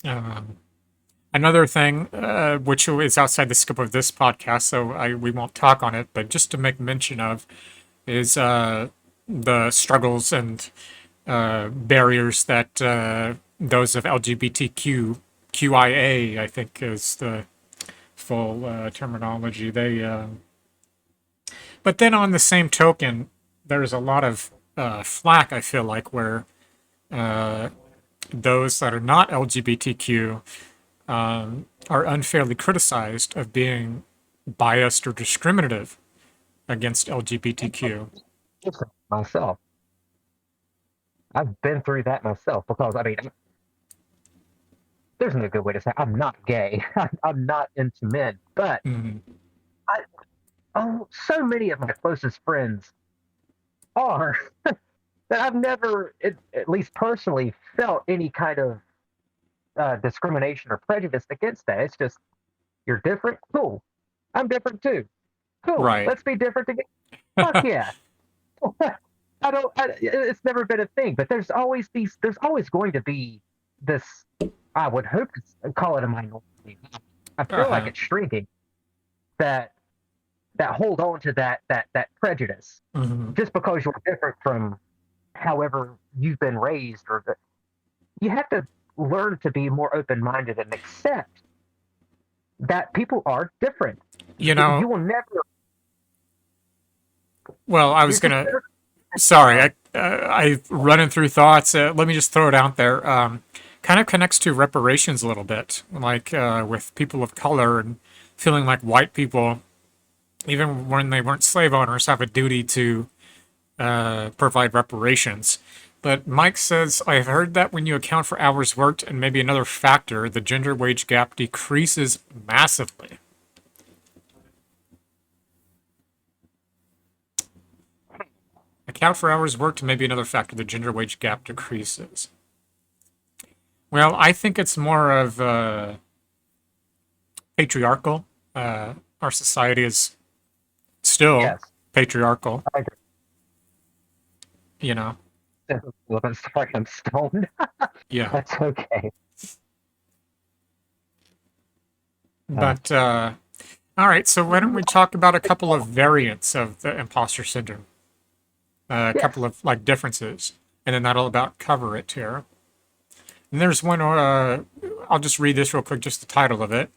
Um, Another thing, which is outside the scope of this podcast, so we won't talk on it, but just to make mention of, is the struggles and barriers that those of QIA, I think is the full terminology. But then on the same token, there's a lot of flack, I feel like, where those that are not LGBTQ are unfairly criticized of being biased or discriminative against LGBTQ. Myself, I've been through that myself because I mean, there's no good way to say I'm not gay. I'm not into men, but Mhm. so many of my closest friends are that I've never, at least personally, felt any kind of discrimination or prejudice against that. It's just you're different, cool. I'm different too, cool. Right. Let's be different together. Fuck yeah. I don't. It's never been a thing, but there's always these. There's always going to be this. I would hope to call it a minority. I feel like Uh-huh. it's shrinking. That hold on to that prejudice Mhm. just because you're different from however you've been raised, you have to learn to be more open-minded and accept that people are different. You You know, will never. well, I was You're just gonna. better. Sorry, I running through thoughts. Let me just throw it out there. Kind of connects to reparations a little bit, like with people of color and feeling like white people, even when they weren't slave owners, have a duty to provide reparations. But Mike says, I've heard that when you account for hours worked and maybe another factor, the gender wage gap decreases massively. Account for hours worked and maybe another factor, the gender wage gap decreases. Well, I think it's more of patriarchal. Our society is still Yes, patriarchal, I agree. you know? Sorry, I'm stoned. Yeah. That's okay. Uh, But, all right, so why don't we talk about a couple of variants of the imposter syndrome? A yes. couple of, like, differences. And then that'll about cover it here. And there's one, I'll just read this real quick, just the title of it.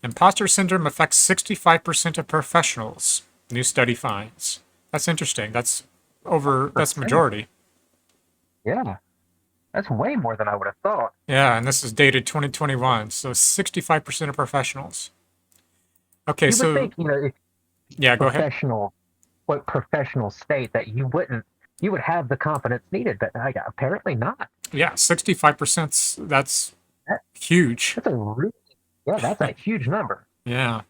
Imposter syndrome affects 65% of professionals, new study finds. That's interesting. That's majority. Yeah, that's way more than I would have thought. Yeah, and this is dated 2021, so 65% of professionals. Okay, You would so think, if yeah, go ahead. professional, what professional state that you would have the confidence needed, but apparently not. Yeah, 65%, that's That, huge. that's a really, yeah, that's a huge number. Yeah.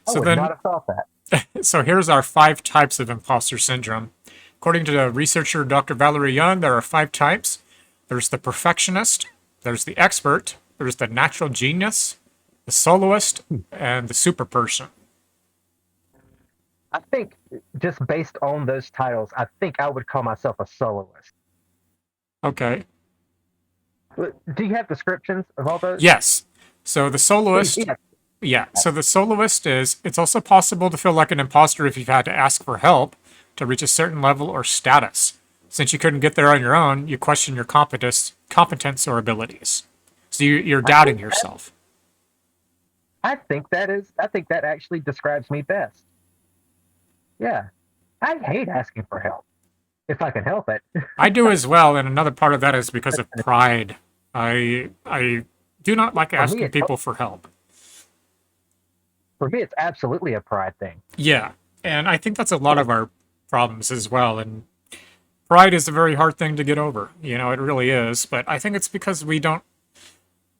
I So would not then, have thought that. so here's our 5 types of imposter syndrome. According to the researcher Dr. Valerie Young, there are 5 types. There's the perfectionist, there's the expert, there's the natural genius, the soloist, and the super person. I think just based on those titles, I think I would call myself a soloist. Okay. Do you have descriptions of all those? Yes. So the Please, soloist, yeah. yeah. So the soloist is, it's also possible to feel like an imposter if you've had to ask for help to reach a certain level or status. Since you couldn't get there on your own, you question your competence or abilities. So you're I doubting think that, yourself. I think that actually describes me best. Yeah. I hate asking for help if I can help it. I do as well, and another part of that is because of pride. I do not like For me, asking people for help. it's absolutely a pride thing. Yeah, and I think that's a lot of our problems as well. And pride is a very hard thing to get over. You know, it really is. But I think it's because we don't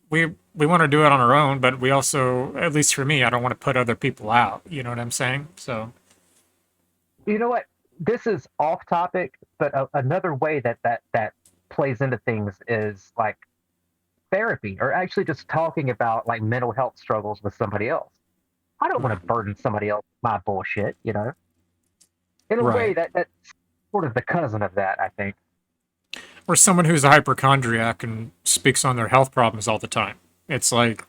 we want to do it on our own, but we also, at least for me, I don't want to put other people out. You know what I'm saying? So You know what? This is off topic, but another way that plays into things is like therapy, or actually just talking about like mental health struggles with somebody else. I don't want right, to burden somebody else with my bullshit, In a way right. that's sort of the cousin of that, I think. Or someone who's a hypochondriac and speaks on their health problems all the time. It's like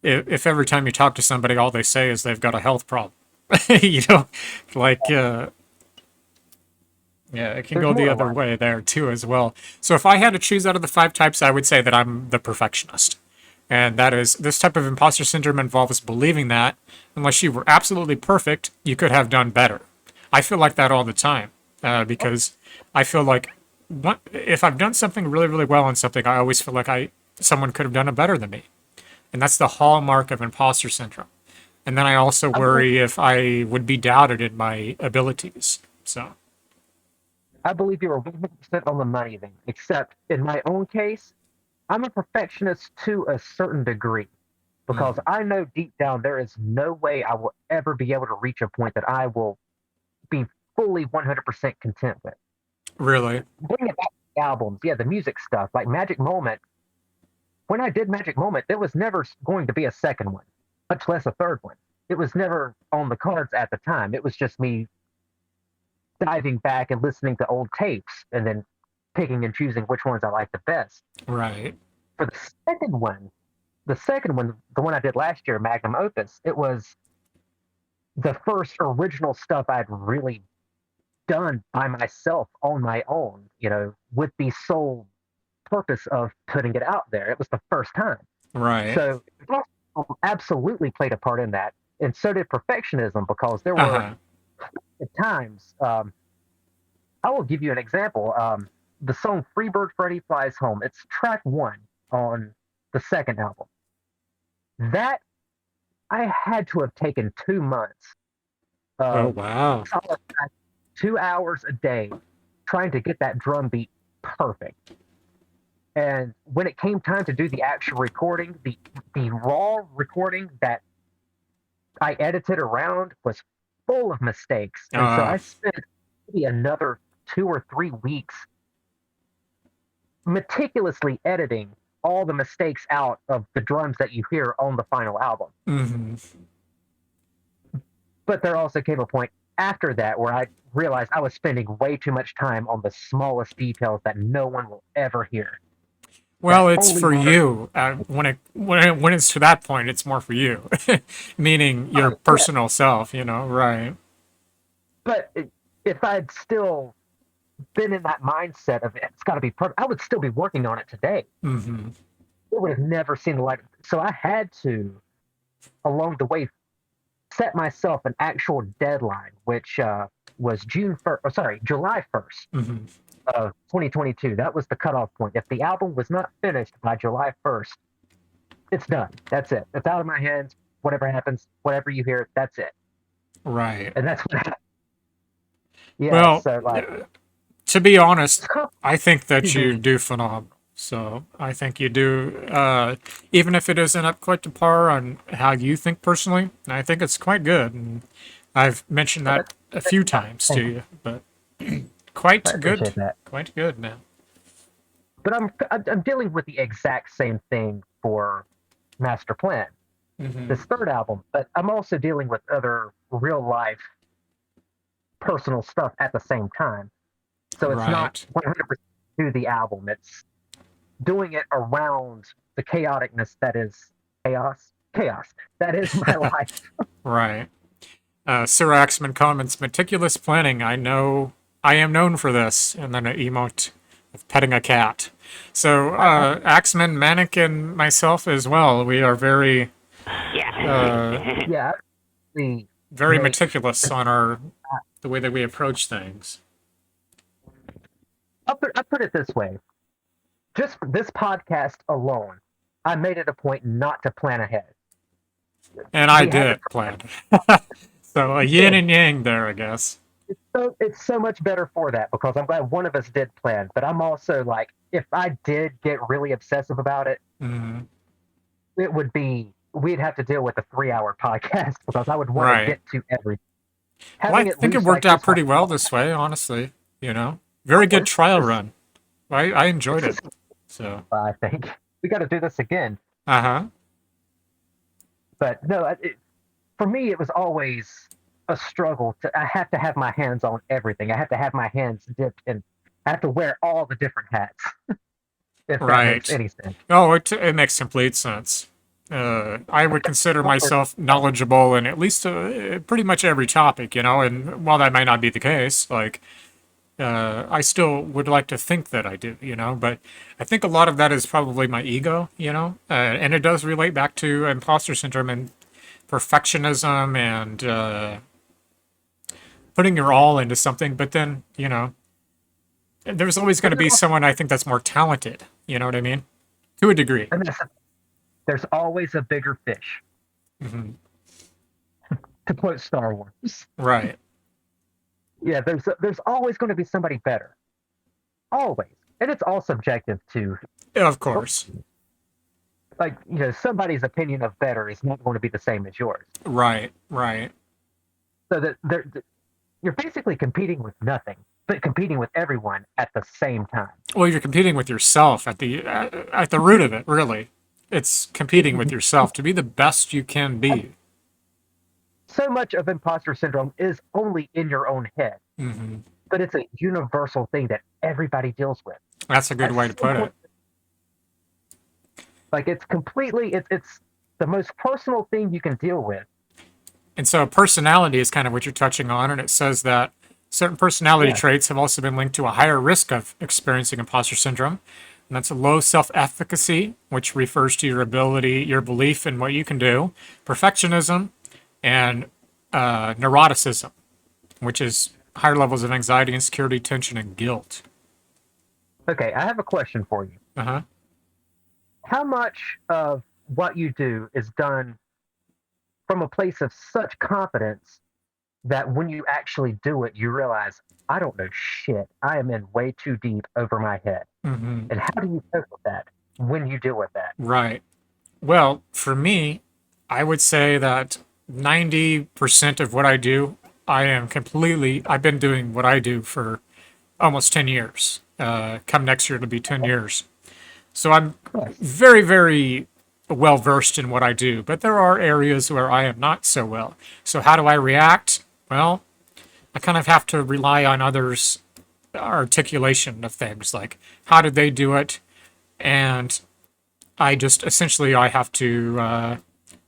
if every time you talk to somebody, all they say is they've got a health problem. you know, like Yeah, it can There's go more the to other life. way there too as well. So if I had to choose out of the 5 types, I would say that I'm the perfectionist. And that is, this type of imposter syndrome involves believing that unless you were absolutely perfect, you could have done better. I feel like that all the time because I feel like if I've done something really, really well on something, I always feel like someone could have done it better than me. And that's the hallmark of imposter syndrome. And then I also I believe, worry if I would be doubted in my abilities. So, I believe you are 100% on the money then. Except in my own case, I'm a perfectionist to a certain degree because mm, I know deep down there is no way I will ever be able to reach a point that I will be fully 100% content with. really. Bringing it back to the albums, yeah, the music stuff, like Magic Moment. When I did Magic Moment, there was never going to be a second one, much less a third one. It was never on the cards at the time. It was just me diving back and listening to old tapes and then picking and choosing which ones I like the best. Right. For the second one, the one I did last year, Magnum Opus, it was the first original stuff I'd really done by myself on my own, with the sole purpose of putting it out there. It was the first time. Right. So absolutely played a part in that. And so did perfectionism because there were Uh-huh. at times, I will give you an example. The song Freebird Freddy Flies Home, it's track one on the second album. That I had to have taken 2 months Oh, of wow. solid 2 hours a day trying to get that drum beat perfect. And when it came time to do the actual recording, the raw recording that I edited around was full of mistakes. And so Uh, I spent maybe another 2 or 3 weeks meticulously editing all the mistakes out of the drums that you hear on the final album. hmm But there also came a point after that where I realized I was spending way too much time on the smallest details that no one will ever hear. That Well, it's only for matter. you. When it's to that point, it's more for you, meaning your Oh, yeah. personal self. Right. But if I'd still been in that mindset of it's got to be perfect, I would still be working on it today. hmm It would have never seen the light. So I had to, along the way, set myself an actual deadline, which was June 1st, or sorry, July 1st hmm of 2022. That was the cutoff point. If the album was not finished by July 1st, it's done. That's it. It's out of my hands. Whatever happens, whatever you hear, that's it. Right. And that's what happened. Yeah. Well, So, like, to be honest, it's comp- I think that you Mhm. do phenomenal. So I think you do, even if it isn't up quite to par on how you think personally. I think it's quite good, and I've mentioned Yeah, that a few times to thank you. you. But I quite good, appreciate that. quite good now. But I'm dealing with the exact same thing for Master Plan, hmm this third album. But I'm also dealing with other real life personal stuff at the same time. So it's not Right. 100% to the album. It's doing it around the chaoticness that is chaos that is my life. Right. Sir Axman comments, meticulous planning. I know I am known for this. And then an emote of petting a cat. So, I, Axman, Manic, and myself as well, we are very, uh, Yeah. yeah, I really very make. meticulous on the way that we approach things. I put it this way: just for this podcast alone, I made it a point not to plan ahead. And I We have it. did plan. So a We yin did. and yang there, I guess. It's so much better for that because I'm glad one of us did plan. But I'm also like, if I did get really obsessive about it, Mhm. it would be we'd have to deal with a 3-hour podcast because I would want to Right. get to everything. Well, I Having it think it loose worked like out this pretty one, well this way, honestly. Very good trial it's, run. I enjoyed it's it. just, So, I think we got to do this again. uh huh. But no, for me, it was always a struggle. I have to have my hands on everything. I have to have my hands dipped in. I have to wear all the different hats, if that makes Right. any sense. Oh, it makes complete sense. I would consider myself knowledgeable in at least pretty much every topic, and while that might not be the case, like I still would like to think that I do, but I think a lot of that is probably my ego, and it does relate back to imposter syndrome and perfectionism and putting your all into something. But then, there's always going But to be there's, someone I think that's more talented. You know what I mean? To a degree. and there's always a bigger fish, Hmm. to quote Star Wars. Right. Yeah, there's always going to be somebody better, always, and it's all subjective too. Of course. Like somebody's opinion of better is not going to be the same as yours. Right. Right. So you're basically competing with nothing, but competing with everyone at the same time. Well, you're competing with yourself at the root of it, really. It's competing with yourself to be the best you can be. So much of imposter syndrome is only in your own head, Hmm. but it's a universal thing that everybody deals with. That's a good As way to put simple- it. Like it's the most personal thing you can deal with. And so personality is kind of what you're touching on, and it says that certain personality Yeah. traits have also been linked to a higher risk of experiencing imposter syndrome. And that's a low self-efficacy, which refers to your ability, your belief in what you can do, perfectionism, and neuroticism, which is higher levels of anxiety, insecurity, tension, and guilt. Okay, I have a question for you. Uh-huh. How much of what you do is done from a place of such confidence that when you actually do it, you realize, I don't know shit. I am in way too deep over my head. Hmm. And how do you cope with that when you deal with that? Right. Well, for me, I would say that 90% of what I do, I've been doing what I do for almost 10 years. Come next year, it'll be 10 years. So I'm Yes. very, very well versed in what I do, but there are areas where I am not so well. So how do I react? Well, I kind of have to rely on others' articulation of things, like how did they do it? And I have to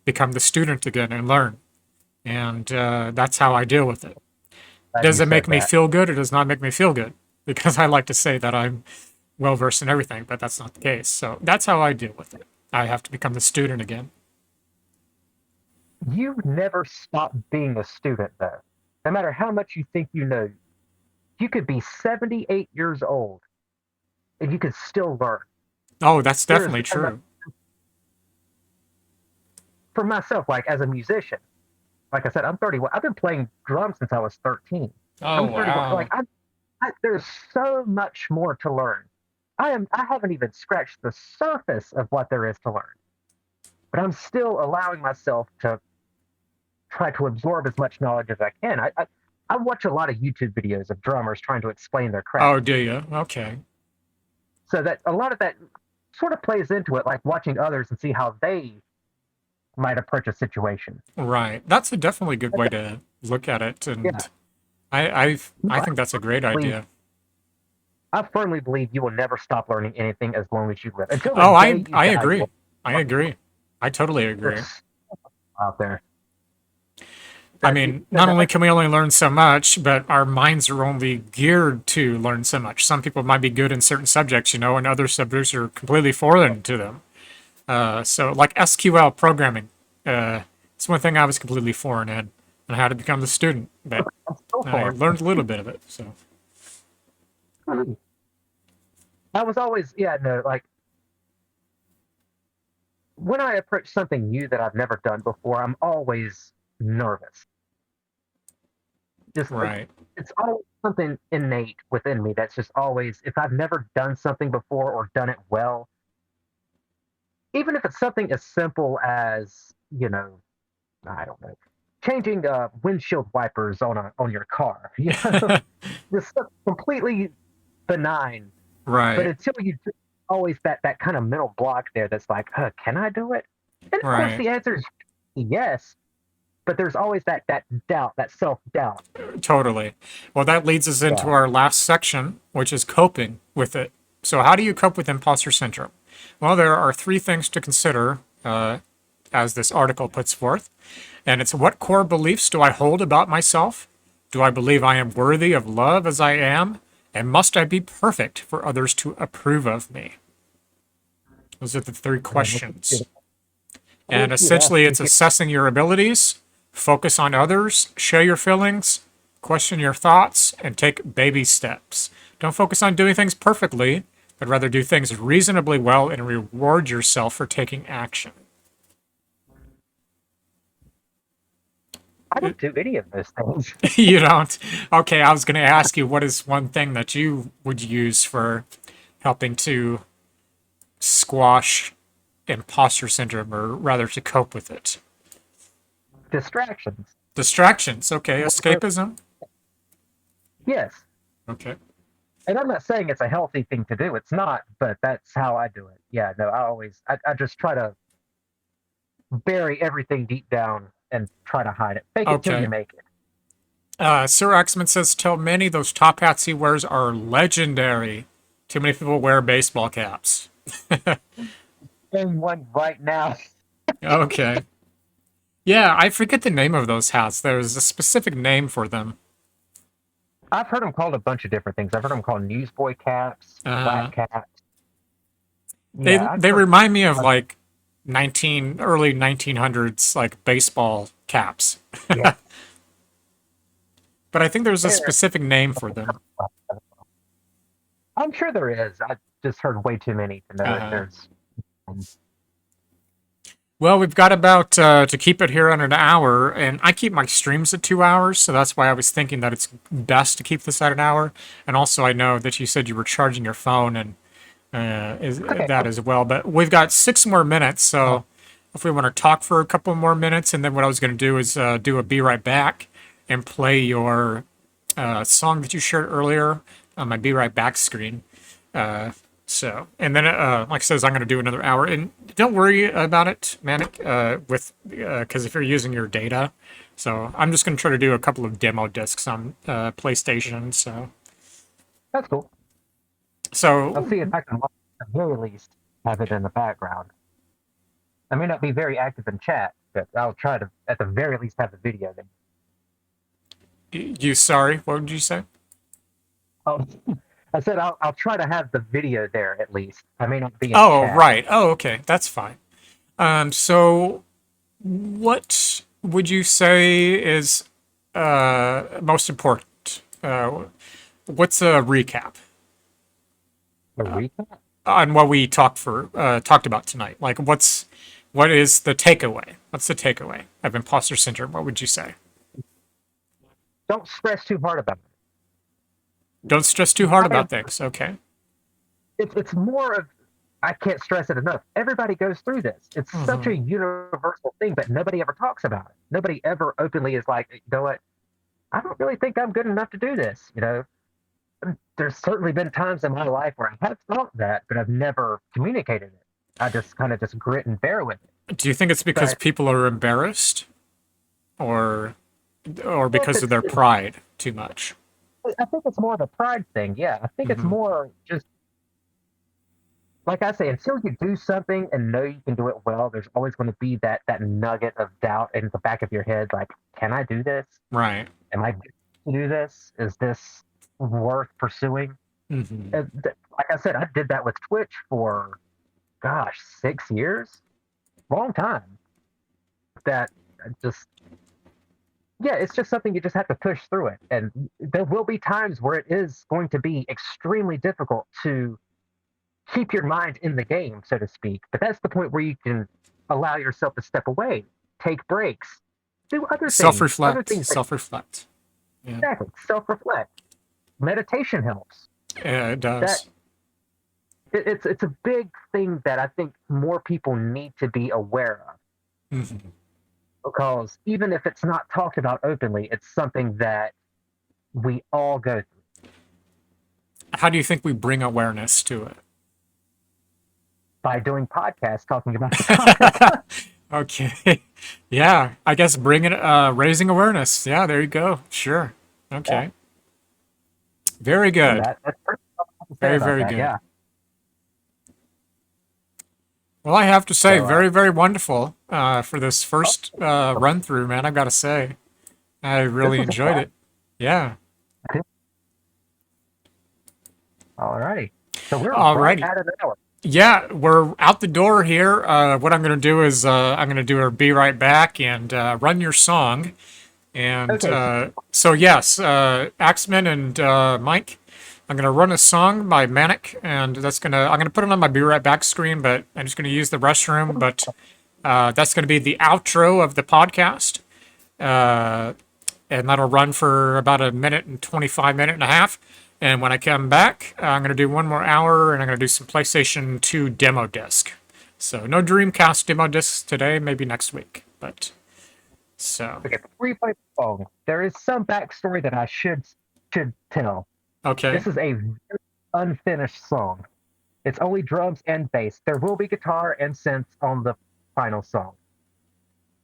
become the student again and learn. And that's how I deal with it. Glad Does you it make said me that. feel good? It does not make me feel good because I like to say that I'm well versed in everything, but that's not the case. So that's how I deal with it. I have to become the student again. You never stop being a student, though. No matter how much you think you know, you could be 78 years old and you could still learn. Oh, that's There's, definitely true. for myself, like as a musician, like I said, I'm 31. I've been playing drums since I was 13. Oh, I'm 31. Like wow. there's so much more to learn. I haven't even scratched the surface of what there is to learn, but I'm still allowing myself to try to absorb as much knowledge as I can. I watch a lot of YouTube videos of drummers trying to explain their Oh, craft, do you? Okay. so that a lot of that sort of plays into it, like watching others and see how they might approach a situation. Right. That's a definitely good way to look at it. Yeah, And I I think that's a great believe idea. I firmly believe you will never stop learning anything as long as you live. Until the Oh, day you I die, you agree. will I agree. I totally there's agree. out there. I That, mean, not that, only can we only learn so much, but our minds are only geared to learn so much. Some people might be good in certain subjects, and other subjects are completely foreign to them. So, like SQL programming, it's one thing I was completely foreign in, and how to become the student. But I'm so I far. learned a little bit of it. So, I was always, yeah, no, like when I approach something new that I've never done before, I'm always nervous. Just right, it's always something innate within me that's just always, if I've never done something before or done it well, even if it's something as simple as, I don't know, changing windshield wipers on your car, just stuff completely benign. But right, until you do, always that kind of mental block there that's like, can I do it? And of course, right. the answer is yes. But there's always that doubt, that self doubt. Totally. Well, that leads us into Yeah. our last section, which is coping with it. So, how do you cope with imposter syndrome? Well, there are three things to consider, as this article puts forth. And it's, what core beliefs do I hold about myself? Do I believe I am worthy of love as I am? And must I be perfect for others to approve of me? Those are the three questions. And essentially, it's assessing your abilities, focus on others, share your feelings, question your thoughts, and take baby steps. Don't focus on doing things perfectly, but rather do things reasonably well and reward yourself for taking action. I don't do any of those things. You don't? Okay, I was going to ask you what is one thing that you would use for helping to squash imposter syndrome, or rather to cope with it? Distractions. Distractions. Okay, escapism. Yes. Okay. And I'm not saying it's a healthy thing to do. It's not, but that's how I do it. Yeah, no, I just try to bury everything deep down and try to hide it. Fake it till Okay. you make it. Sir Axman says, tell Manny those top hats he wears are legendary. Too many people wear baseball caps. Wearing one right now. Okay. Yeah, I forget the name of those hats. There's a specific name for them. I've heard them called a bunch of different things. I've heard them called newsboy caps, Uh, flat caps. they Yeah, I've they heard. remind me of like early 1900s like baseball caps. Yeah, But I think there's a there. specific name for them. I'm sure there is. I just heard way too many to know if Uh, there's. well, we've got about to keep it here on an hour, and I keep my streams at 2 hours, so that's why I was thinking that it's best to keep this at an hour. And also, I know that you said you were charging your phone and Okay. that as well. But we've got 6 more minutes, so if we want to talk for a couple more minutes, and then what I was going to do is do a be right back and play your song that you shared earlier on my be right back screen. So, and then, like I says, I'm going to do another hour. And don't worry about it, Manic, because if you're using your data, so I'm just going to try to do a couple of demo discs on PlayStation. That's cool. I'll So see if I can, at the very least, have it in the background. I may not be very active in chat, but I'll try to, at the very least, have the video there. sorry, what would you say? Oh, I said I'll try to have the video there at least. I may not be in Oh, chat. right. Oh, okay. That's fine. So what would you say is most important? What's a recap The recap? on what we talked about tonight? Like, what is the takeaway? What's the takeaway of imposter syndrome? What would you say? Don't stress too hard about it. Don't stress too hard about things. Okay. It's more of, I can't stress it enough. Everybody goes through this. It's such a universal thing, but nobody ever talks about it. Nobody ever openly is like, you know what? I don't really think I'm good enough to do this. You know, there's certainly been times in my life where I have thought that, but I've never communicated it. I just kind of just grit and bear with it. Do you think it's because But people are embarrassed, or well, because of their pride too much? I think it's more of a pride thing. Yeah, I think it's Mhm. more just like I say, until you do something and know you can do it well, there's always going to be that nugget of doubt in the back of your head. Like, can I do this? Right. Am I good to do this? Is this worth pursuing? Hmm. Like I said, I did that with Twitch for, gosh, 6 years, long time. That just, yeah, it's just something you just have to push through it. And there will be times where it is going to be extremely difficult to keep your mind in the game, so to speak. But that's the point where you can allow yourself to step away, take breaks, do other Self-reflect. things that Self-reflect. Yeah. exactly self-reflect. Meditation helps. Yeah, it That does. it's a big thing that I think more people need to be aware of Hmm. because even if it's not talked about openly, it's something that we all go through How do you think we bring awareness to by doing podcasts talking about the topic. it? Okay. Yeah, I guess raising awareness. Yeah, there you go. Sure. Yeah, Okay. Very and good. that's pretty much all I have to say Very, about very that. good. Yeah. Well, I have to say, So very, very wonderful for this first run through, man. I've got to say, I this really was a enjoyed blast. it. Yeah. Alrighty. So we're right Alrighty. at an hour. Yeah, we're out the door here. What I'm going to do is I'm going to do a be right back and run your song. And Okay. so, yes, Axeman and Mike, I'm going to run a song by Manic, and I'm going to put it on my be right back screen, but I'm just going to use the restroom. But that's going to be the outro of the podcast. And that'll run for about a minute and 25 minute and a half. And when I come back, I'm going to do one more hour and I'm going to do some PlayStation 2 demo disc. So no Dreamcast demo discs today, maybe next week. But so Okay. Before you play the song, there is some backstory that I should tell. okay. This is a very unfinished song. It's only drums and bass. There will be guitar and synths on the final song.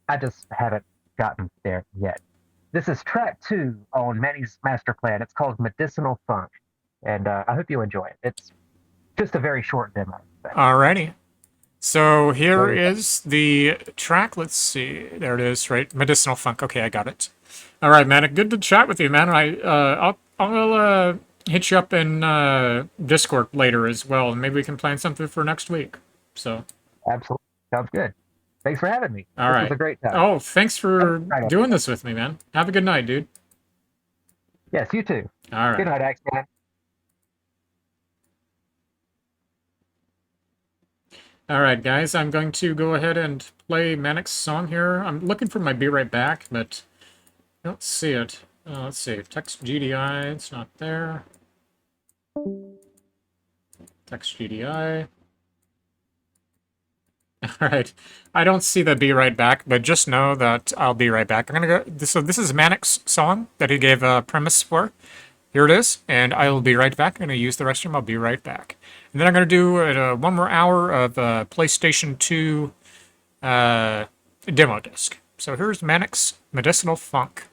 I just haven't gotten there yet. This is track 2 on Manny's master plan. It's called Medicinal Funk, and I hope you enjoy it. It's just a very short demo. Alrighty. So here There you go. is the track. Let's see. There it is, right? Medicinal Funk. Okay, I got it. All right, Manic. Good to chat with you, man. I'll hit you up in Discord later as well, and maybe we can plan something for next week. So. Absolutely. Sounds good. Thanks for having me. All This right. was a great time. Oh, thanks for Right. doing this with me, man. Have a good night, dude. Yes, you too. All right. Good night, Axman. All right, guys. I'm going to go ahead and play Manic's song here. I'm looking for my Be Right Back, but I don't see it. Let's see. Text GDI. It's not there. Text GDI. All right. I don't see the Be Right Back, but just know that I'll be right back. I'm gonna go. So this is Manic's song that he gave a premise for. Here it is, and I will be right back. I'm gonna use the restroom. I'll be right back, and then I'm gonna do one more hour of PlayStation 2 demo disc. So here's Manic's Medicinal Funk.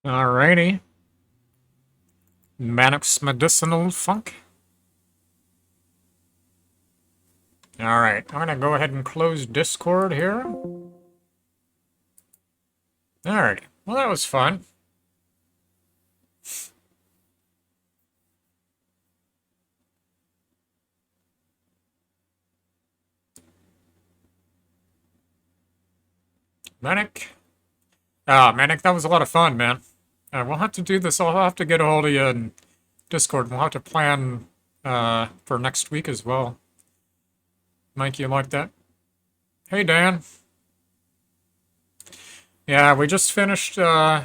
Alrighty. Manic's Medicinal Funk. Alright, I'm gonna go ahead and close Discord here. Alright, well that was fun. Manic. Manic, that was a lot of fun, man. We'll have to do this. I'll have to get a hold of you in Discord. We'll have to plan for next week as well. Mike, you like that? Hey, Dan. Yeah, we just finished. Yeah,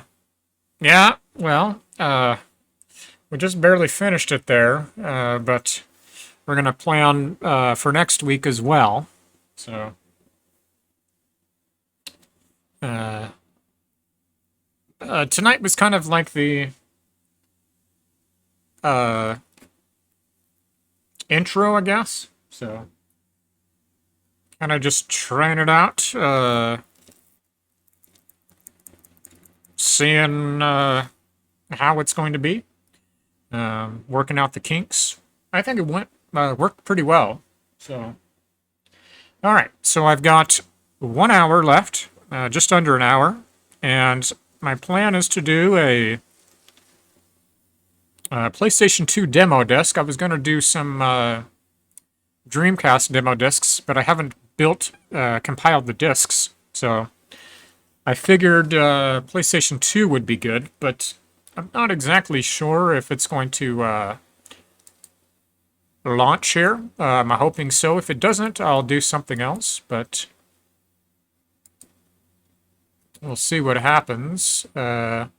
well, we just barely finished it there, but we're gonna plan for next week as well. So. Tonight was kind of like the intro, I guess. So kind of just trying it out, seeing how it's going to be, working out the kinks. I think it worked pretty well. So, all right. So I've got 1 hour left, just under an hour, and my plan is to do a PlayStation 2 demo disc. I was going to do some Dreamcast demo discs, but I haven't compiled the discs, so I figured PlayStation 2 would be good, but I'm not exactly sure if it's going to launch here. I'm hoping so. If it doesn't, I'll do something else, but we'll see what happens. Thought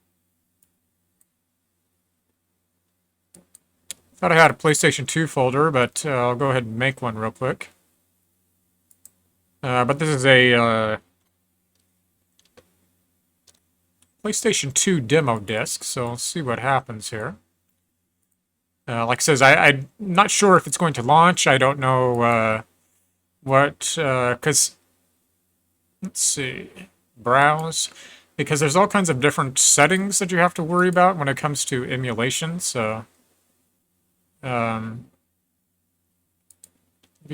I had a PlayStation 2 folder, but I'll go ahead and make one real quick. But this is a PlayStation 2 demo disc, so we'll see what happens here. Like I says, I'm not sure if it's going to launch. I don't know because let's see, browse, because there's all kinds of different settings that you have to worry about when it comes to emulation. So. Be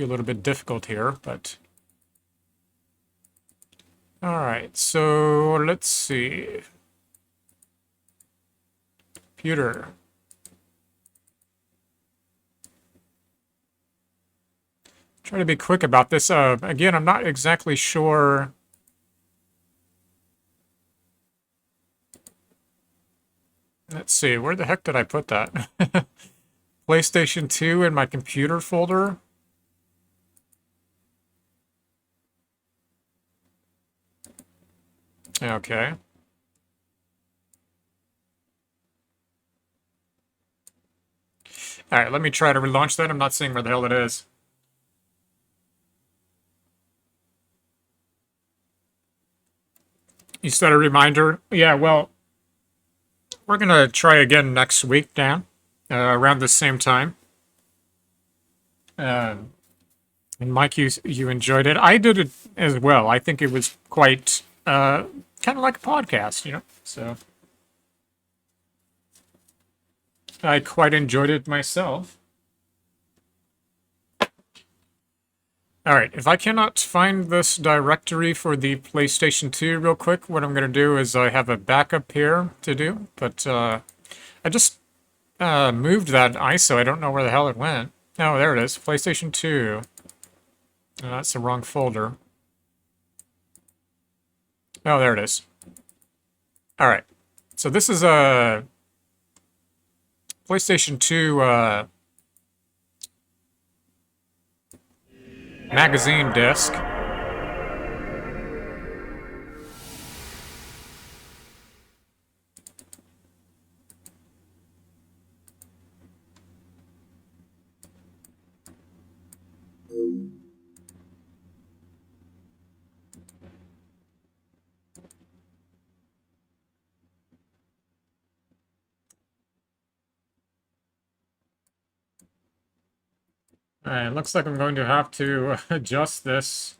a little bit difficult here, but all right. So let's see. Computer. Try to be quick about this. Again, I'm not exactly sure. Let's see. Where the heck did I put that? PlayStation 2 in my computer folder. Okay. All right, let me try to relaunch that. I'm not seeing where the hell it is. You set a reminder? Yeah, well, we're going to try again next week, Dan. Around the same time. And Mike, you enjoyed it. I did it as well. I think it was quite kind of like a podcast, you know. So I quite enjoyed it myself. All right, if I cannot find this directory for the PlayStation 2 real quick, what I'm going to do is I have a backup here to do, but I just moved that ISO. I don't know where the hell it went. Oh, there it is. PlayStation 2. Oh, that's the wrong folder. Oh, there it is. All right. So this is a PlayStation 2 magazine disc. Alright, looks like I'm going to have to adjust this.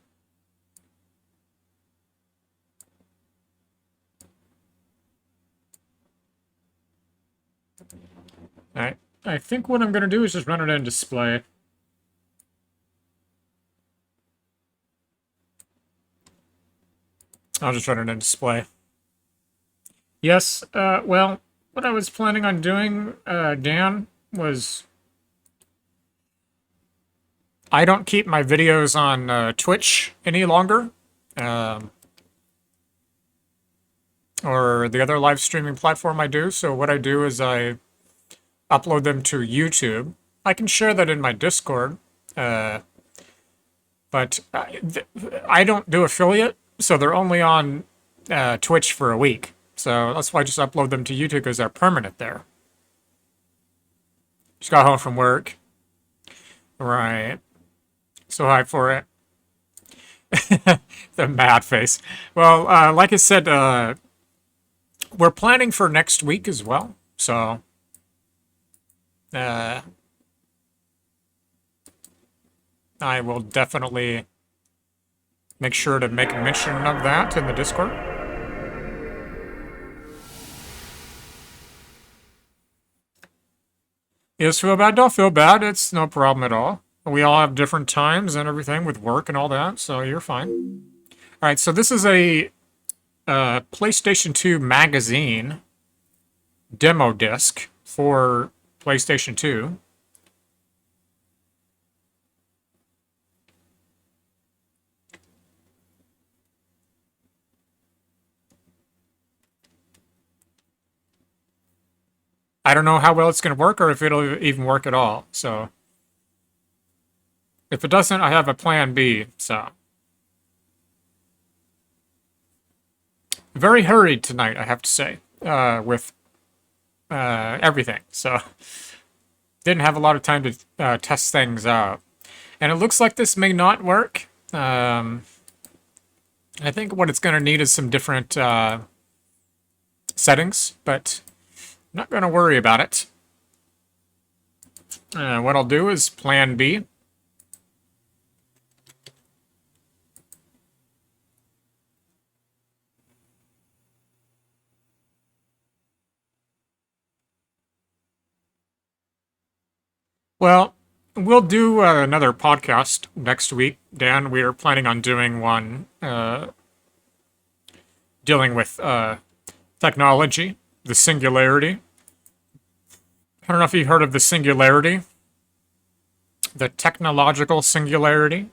Alright, I think what I'm going to do is just run it in display. I'll just run it in display. Yes, well, what I was planning on doing, Dan, was I don't keep my videos on Twitch any longer, or the other live streaming platform I do. So what I do is I upload them to YouTube. I can share that in my Discord, but I don't do affiliate, so they're only on Twitch for a week. So that's why I just upload them to YouTube, because they're permanent there. Just got home from work. Right. So hyped for it. The mad face. Well, like I said, we're planning for next week as well. So, I will definitely make sure to make a mention of that in the Discord. Yes, feel bad, don't feel bad. It's no problem at all. We all have different times and everything with work and all that, so you're fine. All right, so this is a PlayStation 2 magazine demo disc for PlayStation 2. I don't know how well it's going to work or if it'll even work at all, so if it doesn't, I have a plan B, so. Very hurried tonight, I have to say, with everything, so didn't have a lot of time to test things out. And it looks like this may not work. I think what it's going to need is some different settings, but I'm not going to worry about it. What I'll do is plan B. Well, we'll do another podcast next week, Dan. We are planning on doing one dealing with technology, the singularity. I don't know if you've heard of the singularity, the technological singularity.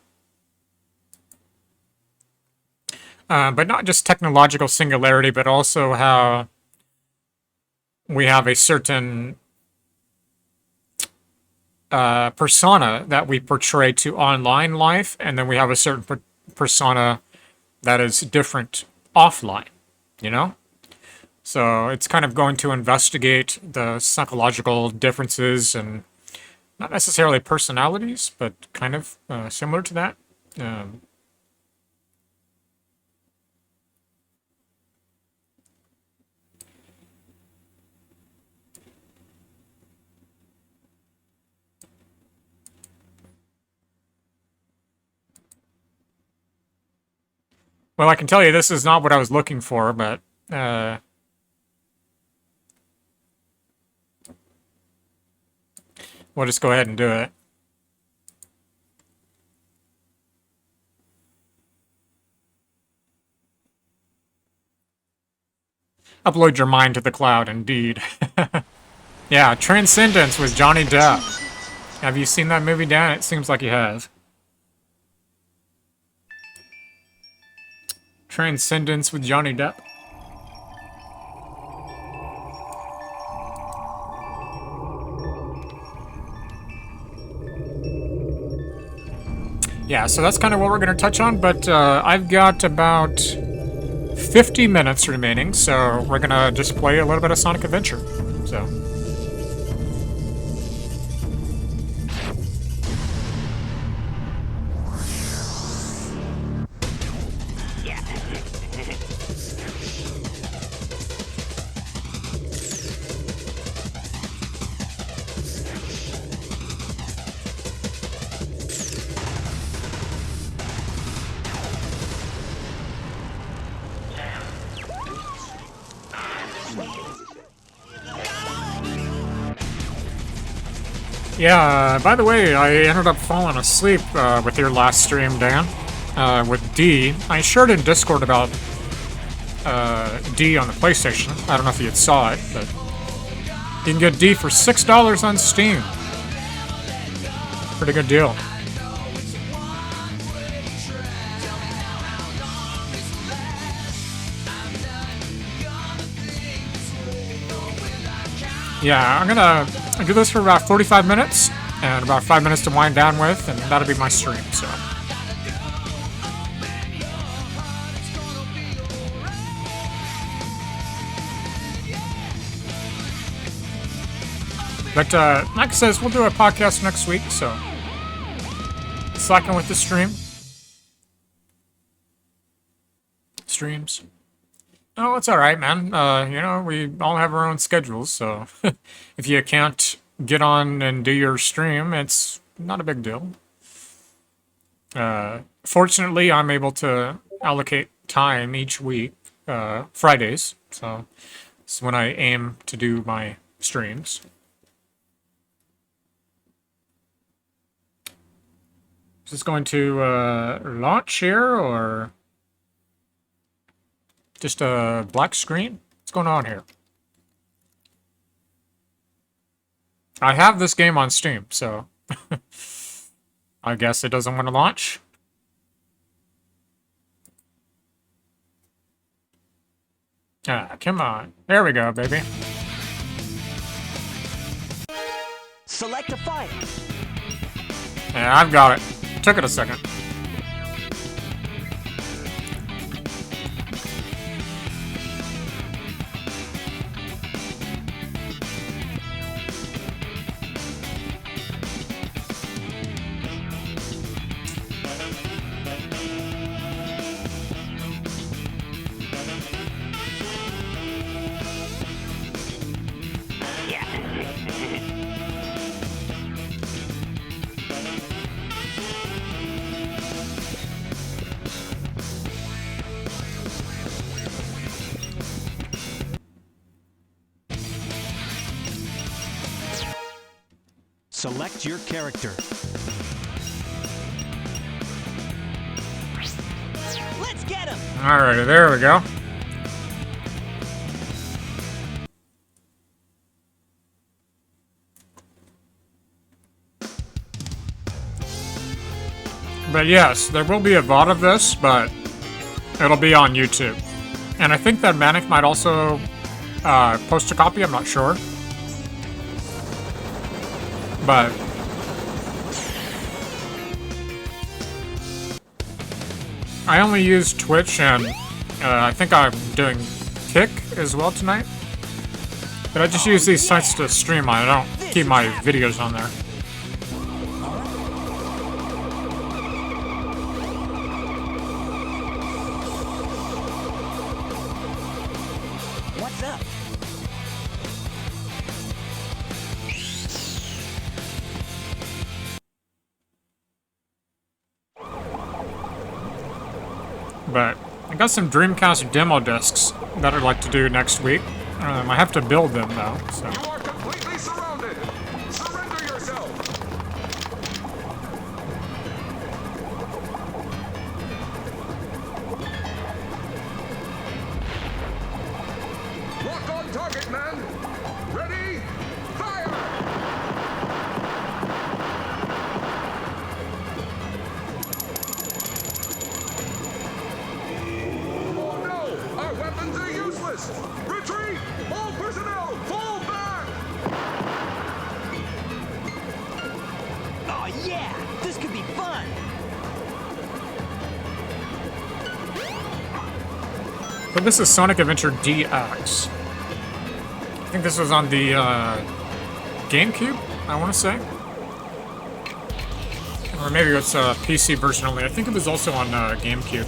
But not just technological singularity, but also how we have a certain persona that we portray to online life, and then we have a certain persona that is different offline, you know? So it's kind of going to investigate the psychological differences and not necessarily personalities, but kind of similar to that. Well, I can tell you this is not what I was looking for, but we'll just go ahead and do it. Upload your mind to the cloud, indeed. Yeah, Transcendence with Johnny Depp. Have you seen that movie, Dan? It seems like you have. Transcendence with Johnny Depp. Yeah, so that's kind of what we're going to touch on, but I've got about 50 minutes remaining, so we're going to just play a little bit of Sonic Adventure. So. Yeah, by the way, I ended up falling asleep with your last stream, Dan, with D. I shared in Discord about D on the PlayStation. I don't know if you saw it, but you can get D for $6 on Steam. Pretty good deal. Yeah, I'm gonna do this for about 45 minutes, and about 5 minutes to wind down with, and that'll be my stream, so. But, like I says, we'll do a podcast next week, so. Slacking with the stream. Streams. Oh, it's alright, man. You know, we all have our own schedules, so if you can't get on and do your stream, it's not a big deal. Fortunately, I'm able to allocate time each week, Fridays, so it's when I aim to do my streams. Is this going to launch here, or just a black screen? What's going on here? I have this game on Steam, so I guess it doesn't want to launch. Ah, come on. There we go, baby. Select a fight. Yeah, I've got it. Took it a second. Select your character. Let's get him. Alrighty, there we go. But yes, there will be a VOD of this, but it'll be on YouTube. And I think that Manic might also post a copy, I'm not sure. But I only use Twitch, and I think I'm doing Kick as well tonight. But I just use these sites to stream on. I don't keep my videos on there. What's up? But I got some Dreamcast demo discs that I'd like to do next week. I have to build them though, so. You are completely surrounded! Surrender yourself! Lock on target, man! Ready? Fire! Oh no! Our weapons are useless! Retreat! All personnel, fall back! Oh yeah! This could be fun! But this is Sonic Adventure DX. I think this was on the GameCube, I want to say. Or maybe it's a PC version only. I think it was also on GameCube.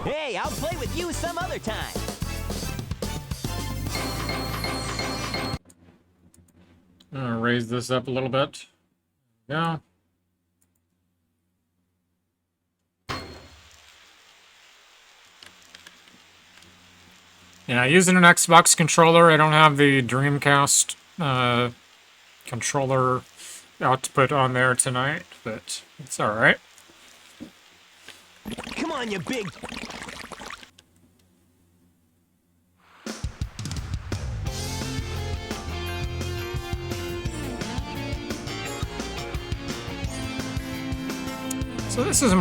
Hey, I'll play with you some other time. I'm gonna raise this up a little bit. Yeah. Yeah, using an Xbox controller. I don't have the Dreamcast controller output on there tonight, but it's alright. Come on, you big... So this is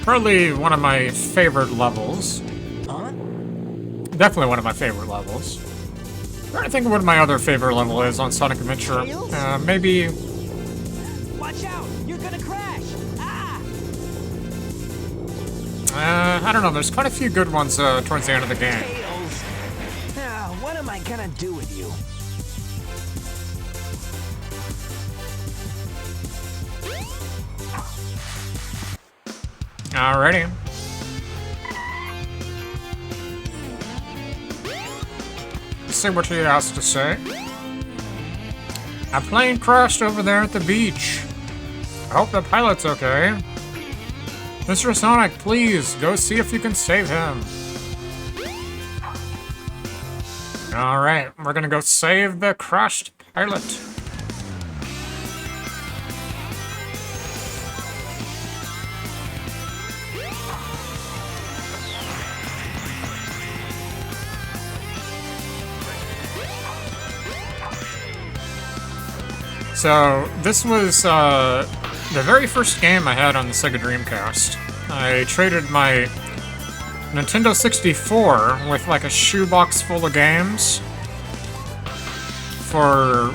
probably one of my favorite levels. Huh? Definitely one of my favorite levels. I'm trying to think of what my other favorite level is on Sonic Adventure. Maybe... Watch out! You're gonna crash! Ah! I don't know, there's quite a few good ones towards the end of the game. Tails. Now, what am I gonna do with you? Alrighty. Let's see what he has to say. A plane crashed over there at the beach. I hope the pilot's okay. Mr. Sonic, please, go see if you can save him. Alright, we're gonna go save the crashed pilot. So, this was the very first game I had on the Sega Dreamcast. I traded my Nintendo 64 with like a shoebox full of games for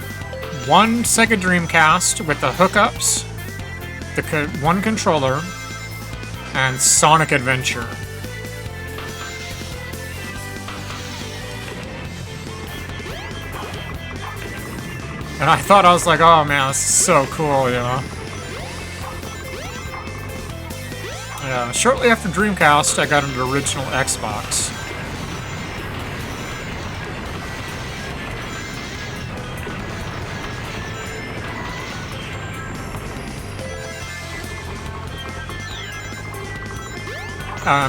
one Sega Dreamcast with the hookups, one controller, and Sonic Adventure. And I thought, I was like, oh man, this is so cool, you know? Yeah, shortly after Dreamcast, I got an original Xbox.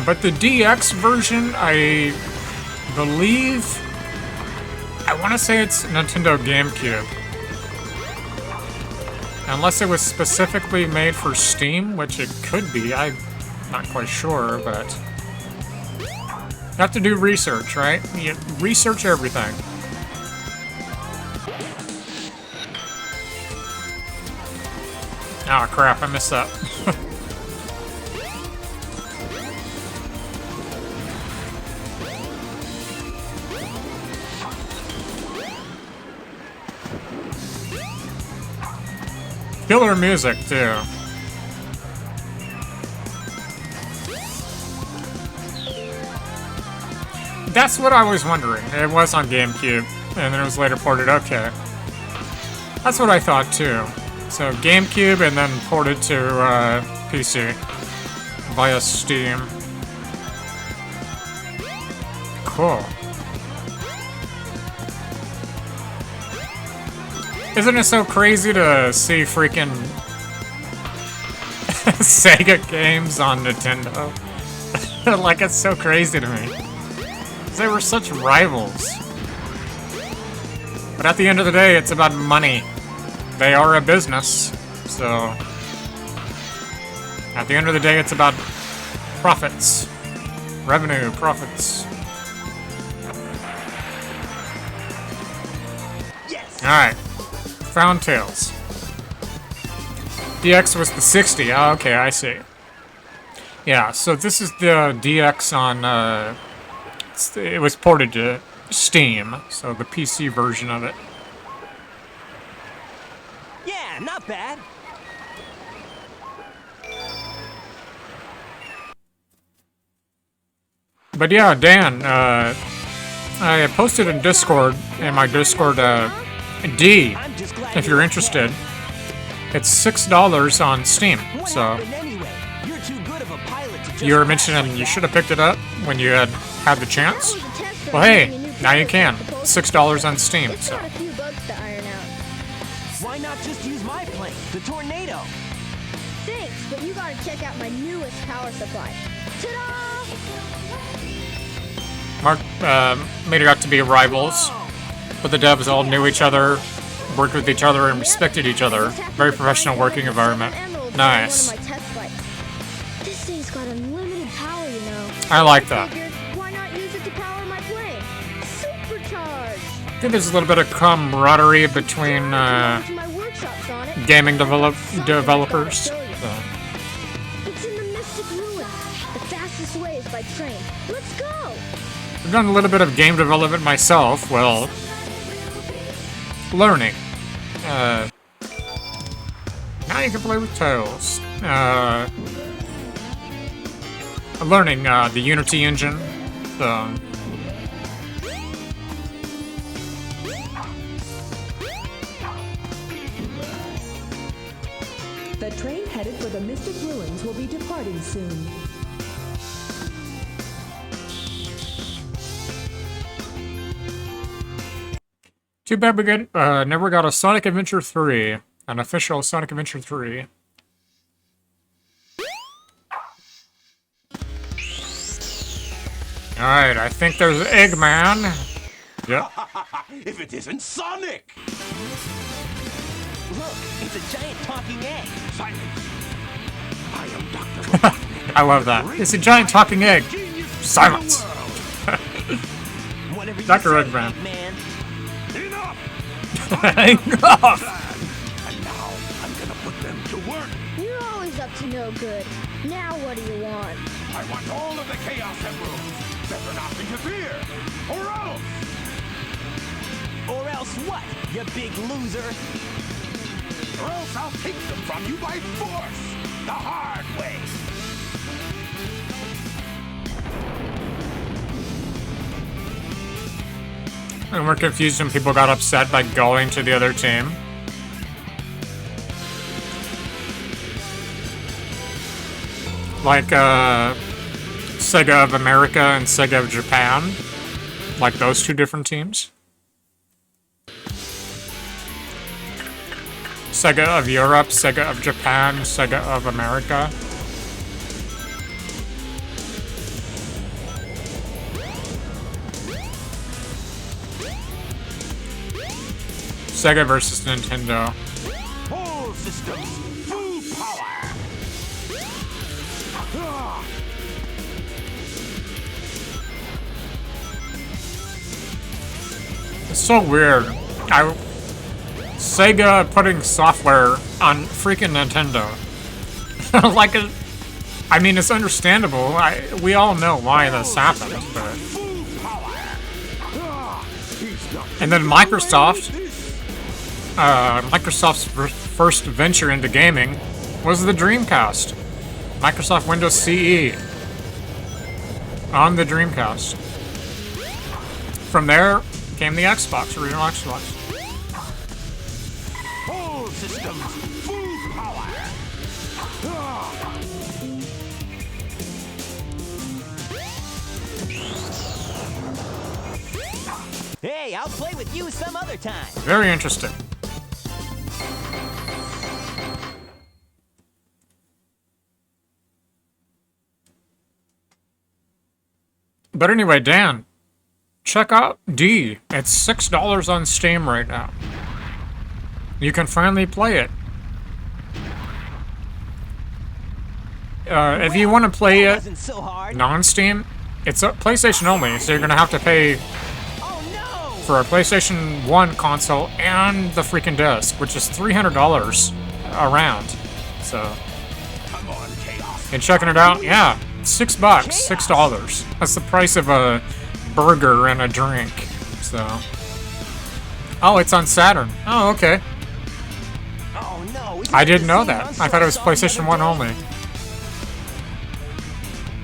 But the DX version, I believe, I want to say it's Nintendo GameCube. Unless it was specifically made for Steam, which it could be, I'm not quite sure, but... You have to do research, right? You research everything. Oh crap, I missed that. Killer music, too. That's what I was wondering. It was on GameCube, and then it was later ported. Okay. That's what I thought, too. So, GameCube, and then ported to PC via Steam. Cool. Isn't it so crazy to see freaking Sega games on Nintendo? Like, it's so crazy to me. 'Cause they were such rivals. But at the end of the day, it's about money. They are a business, so... At the end of the day, it's about profits. Revenue, profits. Yes. Alright. Found Tails. DX was the 60. Oh, okay, I see. Yeah, so this is the DX on, it was ported to Steam, so the PC version of it. Yeah, not bad. But yeah, Dan, I posted in Discord, in my Discord, D, I'm just glad if you're interested. It's $6 on Steam, What so happened anyway? You're too good of a pilot to just you were crash mentioning like you that. should have picked it up when you had the chance. Well, hey, now you can. $6 on Steam, It's so. got a few bugs to iron out. Why not just use my plane, the Tornado? Thanks, but you gotta check out my newest power supply. Ta-da! Mark made it out to be rivals, but the devs all knew each other, worked with each other, and respected each other. Very professional working environment. Nice. One of my test flights. This thing's got unlimited power, you know. I like that. Figured, why not use it to power my plane? Supercharged! I think there's a little bit of camaraderie between Come over to my workshop, Sonic. gaming Sonic developers. I'll show you. So. It's in the Mystic Ruins. The fastest way is by train. Let's go! I've done a little bit of game development myself, well, learning. Now you can play with Tails. learning the Unity engine. So The train headed for the Mystic Ruins will be departing soon. too bad we never got a Sonic Adventure 3, an official Sonic Adventure 3. Alright, I think there's Eggman. Yep. If it isn't Sonic! Look, it's a giant talking egg. Silence! I am Dr. Robotnik. I love that. It's a giant talking egg. Silence. Whatever you Dr. say, Eggman. man. Enough! Enough! And now I'm gonna put them to work. You're always up to no good. Now what do you want? I want all of the Chaos Emeralds. Better not interfere, or else! Or else what, you big loser? Or else I'll take them from you by force, the hard way. And we're confused when people got upset by going to the other team. Like, Sega of America and Sega of Japan. Like those two different teams. Sega of Europe, Sega of Japan, Sega of America. Sega versus Nintendo. All systems, full power. Ah! It's so weird. Sega putting software on freaking Nintendo. Like, I mean, it's understandable. We all know why this happened, but... Full power. Ah! He's not And then Microsoft's first venture into gaming was the Dreamcast. Microsoft Windows CE on the Dreamcast. From there came the Xbox, original Xbox. all systems, full power. Ah! Hey, I'll play with you some other time. Very interesting. But anyway, Dan, check out D. It's $6 on Steam right now. You can finally play it. If you want to play That it wasn't so hard. non-Steam, it's a PlayStation only, so you're going to have to pay Oh no! for a PlayStation 1 console and the freaking disc, which is $300 around. So, Come on, Chaos. and checking it out, yeah, $6, $6. That's the price of a burger and a drink. So, oh, it's on Saturn. Oh, okay. Oh no! I didn't know that. I thought it was PlayStation 1 only.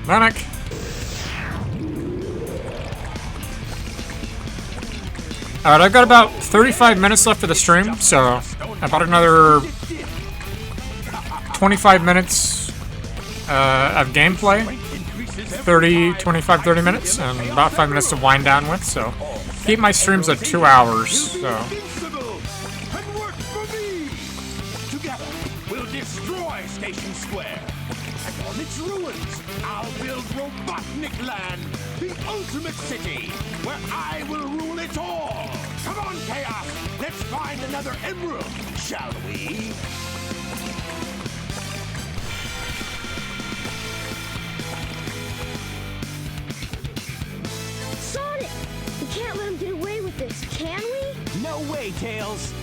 Manic. Alright, I've got about 35 minutes left of the stream, so about another 25 minutes of gameplay. 30 minutes, and about 5 minutes to wind down with, so keep my streams at 2 hours, so... Invincible, and work for me. Together, we'll destroy Station Square, and on its ruins, I'll build Robotnik Land, the ultimate city, where I will rule it all. Come on, Chaos, let's find another emerald, shall we? Sonic! We can't let him get away with this, can we? No way, Tails.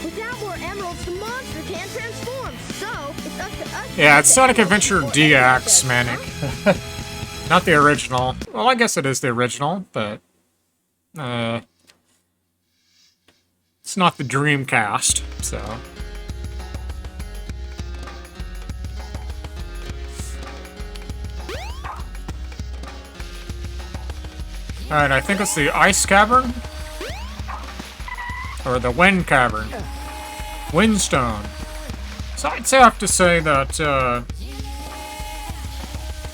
Without more emeralds, the monster can't transform. So, it's up to us. to Yeah, get it's the Sonic emeralds Adventure before DX, everyone Manic. does, Not the original. Well, I guess it is the original, but... it's not the Dreamcast, so... Alright, I think it's the Ice Cavern? Or the Wind Cavern. Windstone. So I'd have to say that,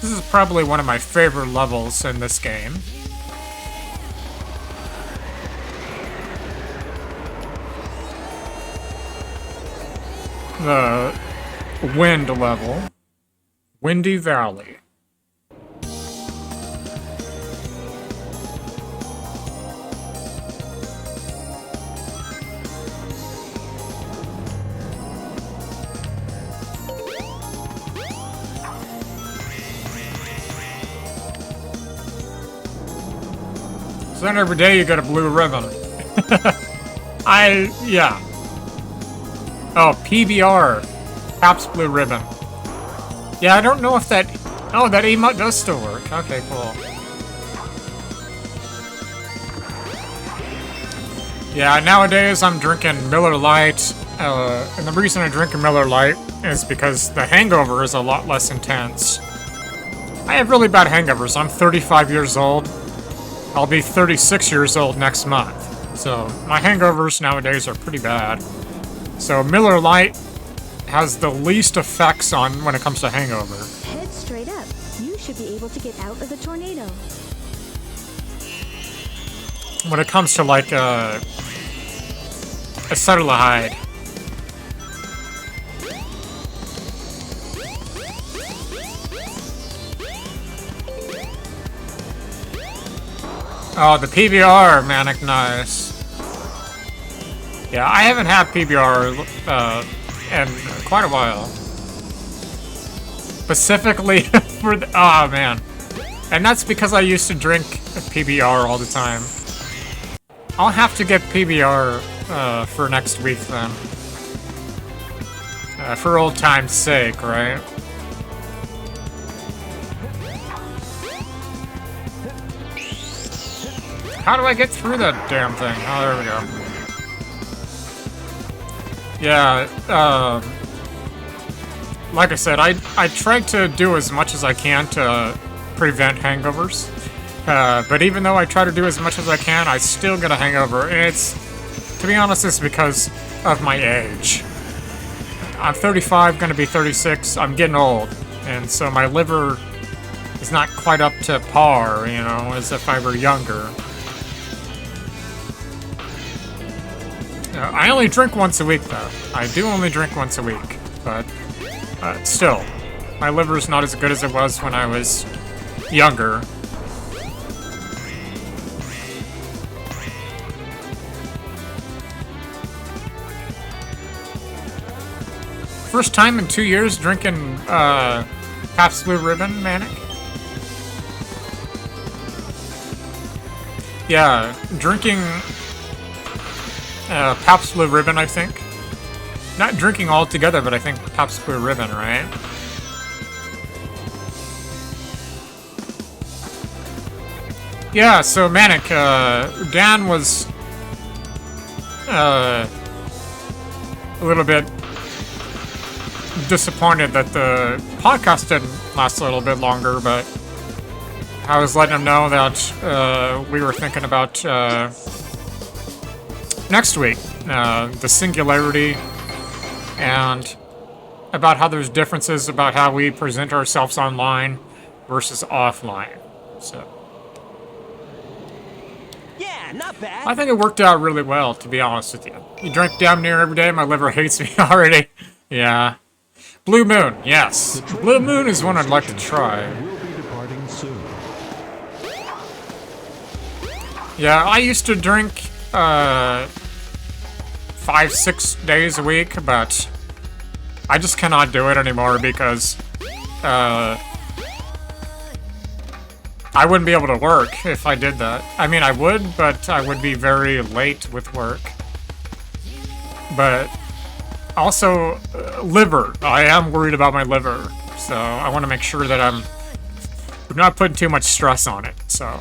this is probably one of my favorite levels in this game. The wind level. Windy Valley. So then every day you get a blue ribbon. Yeah. Oh, PBR. Pops Blue Ribbon. Yeah, I don't know if that... Oh, that emote does still work. Okay, cool. Yeah, nowadays I'm drinking Miller Lite. And the reason I drink a Miller Lite is because the hangover is a lot less intense. I have really bad hangovers. I'm 35 years old. I'll be 36 years old next month. So, my hangovers nowadays are pretty bad. So, Miller Lite has the least effects on when it comes to hangover. Head straight up. You should be able to get out of the tornado. When it comes to, like, acetaldehyde. Oh, the PBR, Manic, nice. Yeah, I haven't had PBR in quite a while. Specifically for the... Oh, man. And that's because I used to drink PBR all the time. I'll have to get PBR for next week, then. For old time's sake, right? How do I get through that damn thing? Oh, there we go. Yeah, like I said, I try to do as much as I can to prevent hangovers. But even though I try to do as much as I can, I still get a hangover. And it's, to be honest, it's because of my age. I'm 35, gonna be 36, I'm getting old. And so my liver is not quite up to par, you know, as if I were younger. I only drink once a week, though. I do only drink once a week, but still, my liver's not as good as it was when I was younger. First time in 2 years drinking Pabst Blue Ribbon, Manic. Yeah, drinking Pabst Blue Ribbon, I think. Not drinking all together, but I think Pabst Blue Ribbon, right? Yeah, so Manic, Dan was a little bit disappointed that the podcast didn't last a little bit longer, but I was letting him know that we were thinking about next week, the singularity, and about how there's differences about how we present ourselves online versus offline. So Yeah, not bad. I think it worked out really well, to be honest with you. You drink damn near every day, my liver hates me already. Yeah. Blue Moon, yes. Blue Moon is one I'd like to try. We'll be departing soon. Yeah, I used to drink 5-6 days a week, but I just cannot do it anymore because I wouldn't be able to work if I did that. I mean, I would, but I would be very late with work. But also, liver. I am worried about my liver, so I want to make sure that I'm not putting too much stress on it, so.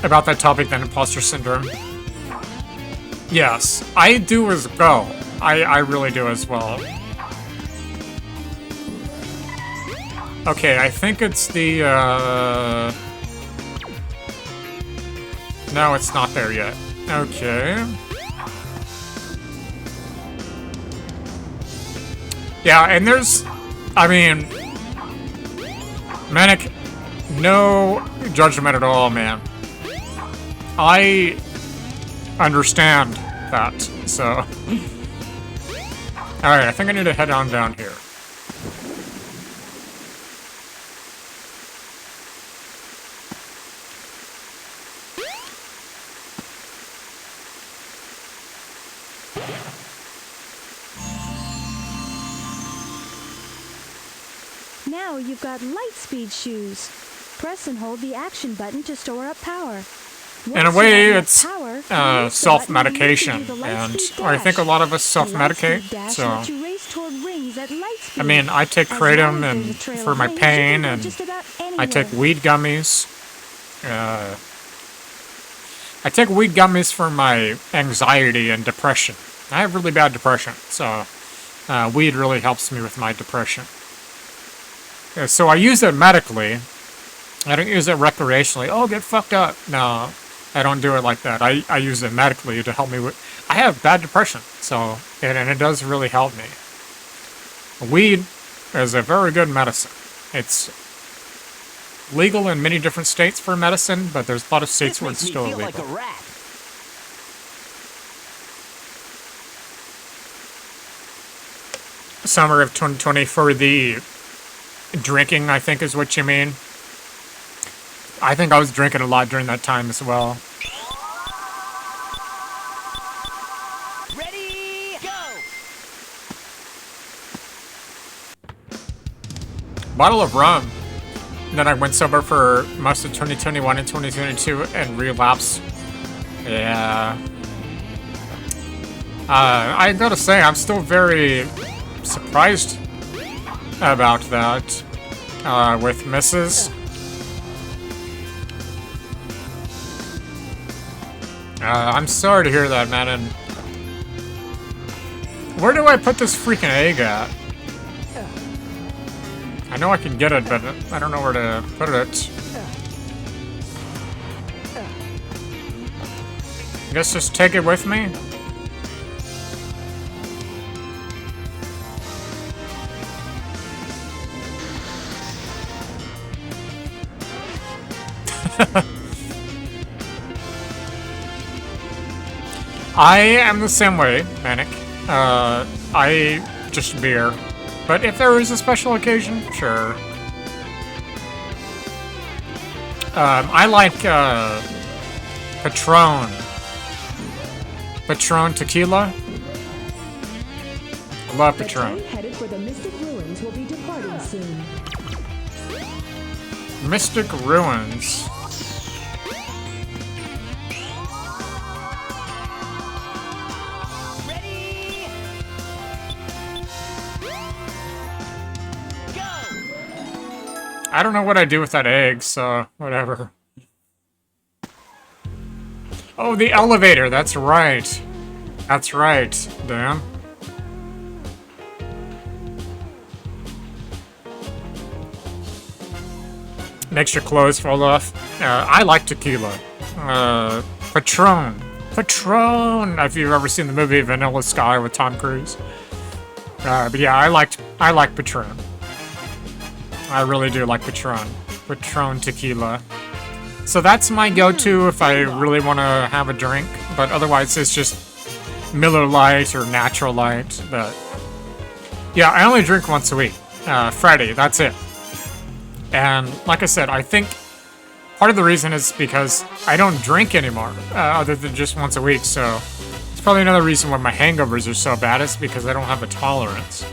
About that topic, then, Imposter Syndrome. Yes, I do as well. I really do as well. Okay, I think it's the, no, it's not there yet. Okay. Yeah, and there's, I mean, Manic, no judgment at all, man. I understand that, so. Alright, I think I need to head on down here. Now you've got light speed shoes. Press and hold the action button to store up power. In a way, it's self-medication, and I think a lot of us self-medicate, so... I mean, I take kratom and for my pain, and I take weed gummies. I take weed gummies for my anxiety and depression. I have really bad depression, so weed really helps me with my depression. So I use it medically. I don't use it recreationally. Oh, get fucked up. No, I don't do it like that. I use it medically to help me with... I have bad depression, so... And it does really help me. Weed is a very good medicine. It's legal in many different states for medicine, but there's a lot of states where it's still illegal. Like a rat. Summer of 2020 for the drinking, I think is what you mean. I think I was drinking a lot during that time as well. Ready, go! Bottle of rum. Then I went sober for most of 2021 and 2022 and relapsed. Yeah. I gotta say, I'm still very surprised about that with Mrs. I'm sorry to hear that, man. And where do I put this freaking egg at? I know I can get it, but I don't know where to put it. I guess just take it with me? I am the same way, Manic. I just beer. But if there is a special occasion, sure. I like Patron. Patron tequila. I love The Patron. train headed for the Mystic Ruins will be departing soon. Mystic Ruins. Ready, go! I don't know what I do with that egg, so whatever. Oh, the elevator, that's right. That's right, damn. Makes your clothes fall off. I like tequila. Patron. Patron! If you've ever seen the movie Vanilla Sky with Tom Cruise. But yeah, I like Patron. I really do like Patron. Patron tequila. So that's my go-to if I really want to have a drink. But otherwise, it's just Miller Lite or Natural Light. But yeah, I only drink once a week. Friday, that's it. And like I said, I think part of the reason is because I don't drink anymore, other than just once a week. So it's probably another reason why my hangovers are so bad. It's because I don't have a tolerance.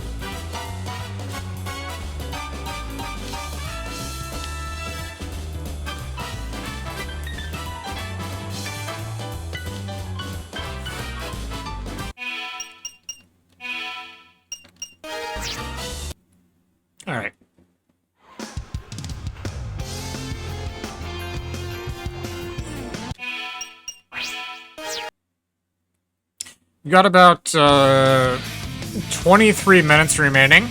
All right. You got about 23 minutes remaining.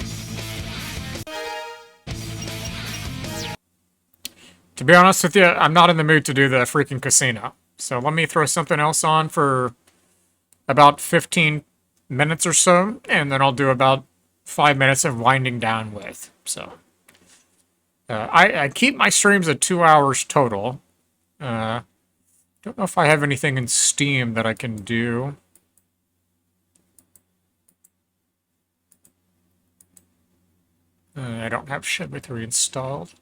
To be honest with you, I'm not in the mood to do the freaking casino. So let me throw something else on for about 15 minutes or so, and then I'll do about 5 minutes of winding down with. So I keep my streams at 2 hours total. Don't know if I have anything in Steam that I can do. I don't have Shenmue 3 installed.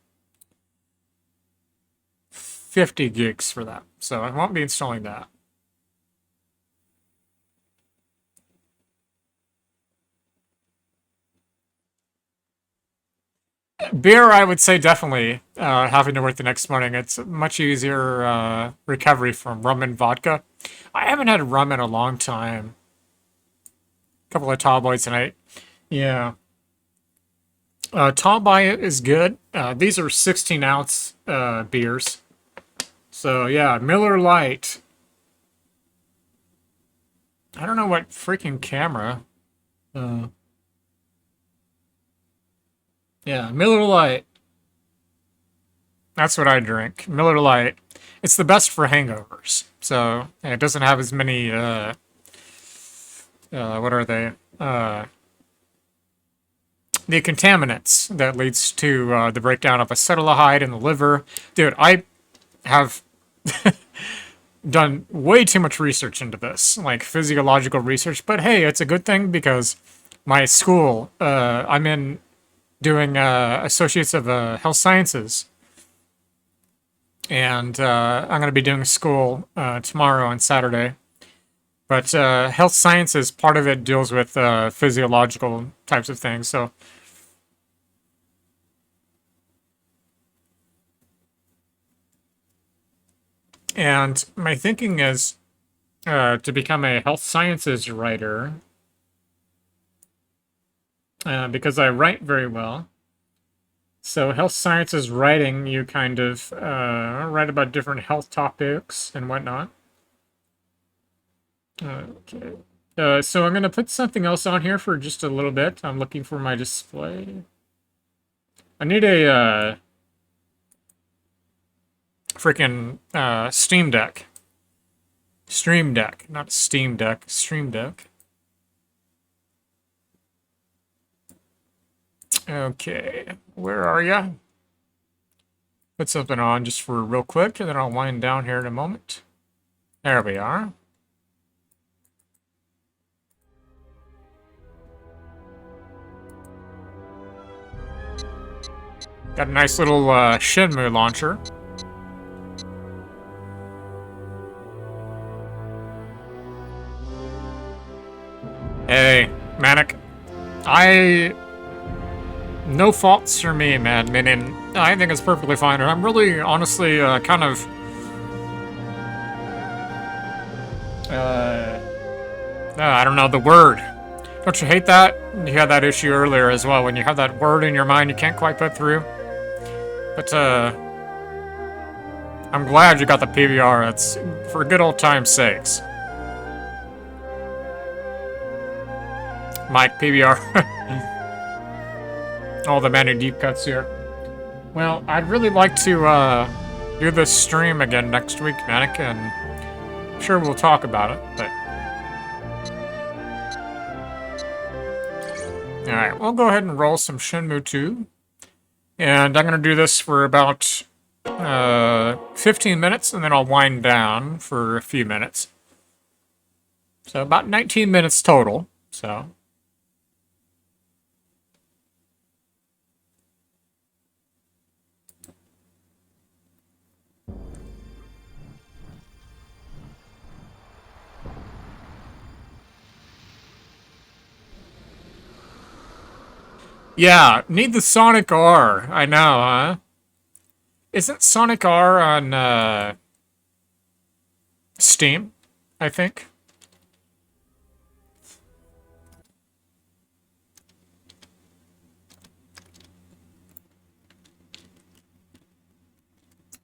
50 gigs for that, so I won't be installing that. Beer, I would say definitely having to work the next morning. It's much easier recovery from rum and vodka. I haven't had rum in a long time. A couple of tall boys tonight. Yeah. Tall boy is good. These are 16-ounce beers. So yeah, Miller Lite. I don't know what freaking camera. Yeah, Miller Lite. That's what I drink. Miller Lite. It's the best for hangovers. So it doesn't have as many. What are they? The contaminants that leads to the breakdown of acetaldehyde in the liver. Dude, I have done way too much research into this, like physiological research. But hey, it's a good thing because my school, I'm in doing Associates of Health Sciences. And I'm going to be doing school tomorrow and Saturday. But health sciences, part of it deals with physiological types of things. So and my thinking is to become a health sciences writer because I write very well. So health sciences writing, you kind of write about different health topics and whatnot. Okay. So I'm going to put something else on here for just a little bit. I'm looking for my display. I need a freaking Steam Deck. Stream Deck, not Steam Deck, Stream Deck. Okay, where are ya? Put something on just for real quick, and then I'll wind down here in a moment. There we are. Got a nice little Shenmue launcher. Hey, Manic. No faults for me, man. Meaning, I think it's perfectly fine. And I'm really, honestly, kind of... I don't know the word. Don't you hate that? You had that issue earlier as well. When you have that word in your mind you can't quite put through. But, I'm glad you got the PVR. It's for good old time's sakes. Mike, PVR. All the Manny deep cuts here. Well, I'd really like to do this stream again next week, Manic, and I'm sure we'll talk about it, but... Alright, we'll go ahead and roll some Shenmue 2. And I'm going to do this for about 15 minutes, and then I'll wind down for a few minutes. So about 19 minutes total, so... Yeah, need the Sonic R. I know, huh? Isn't Sonic R on Steam, I think?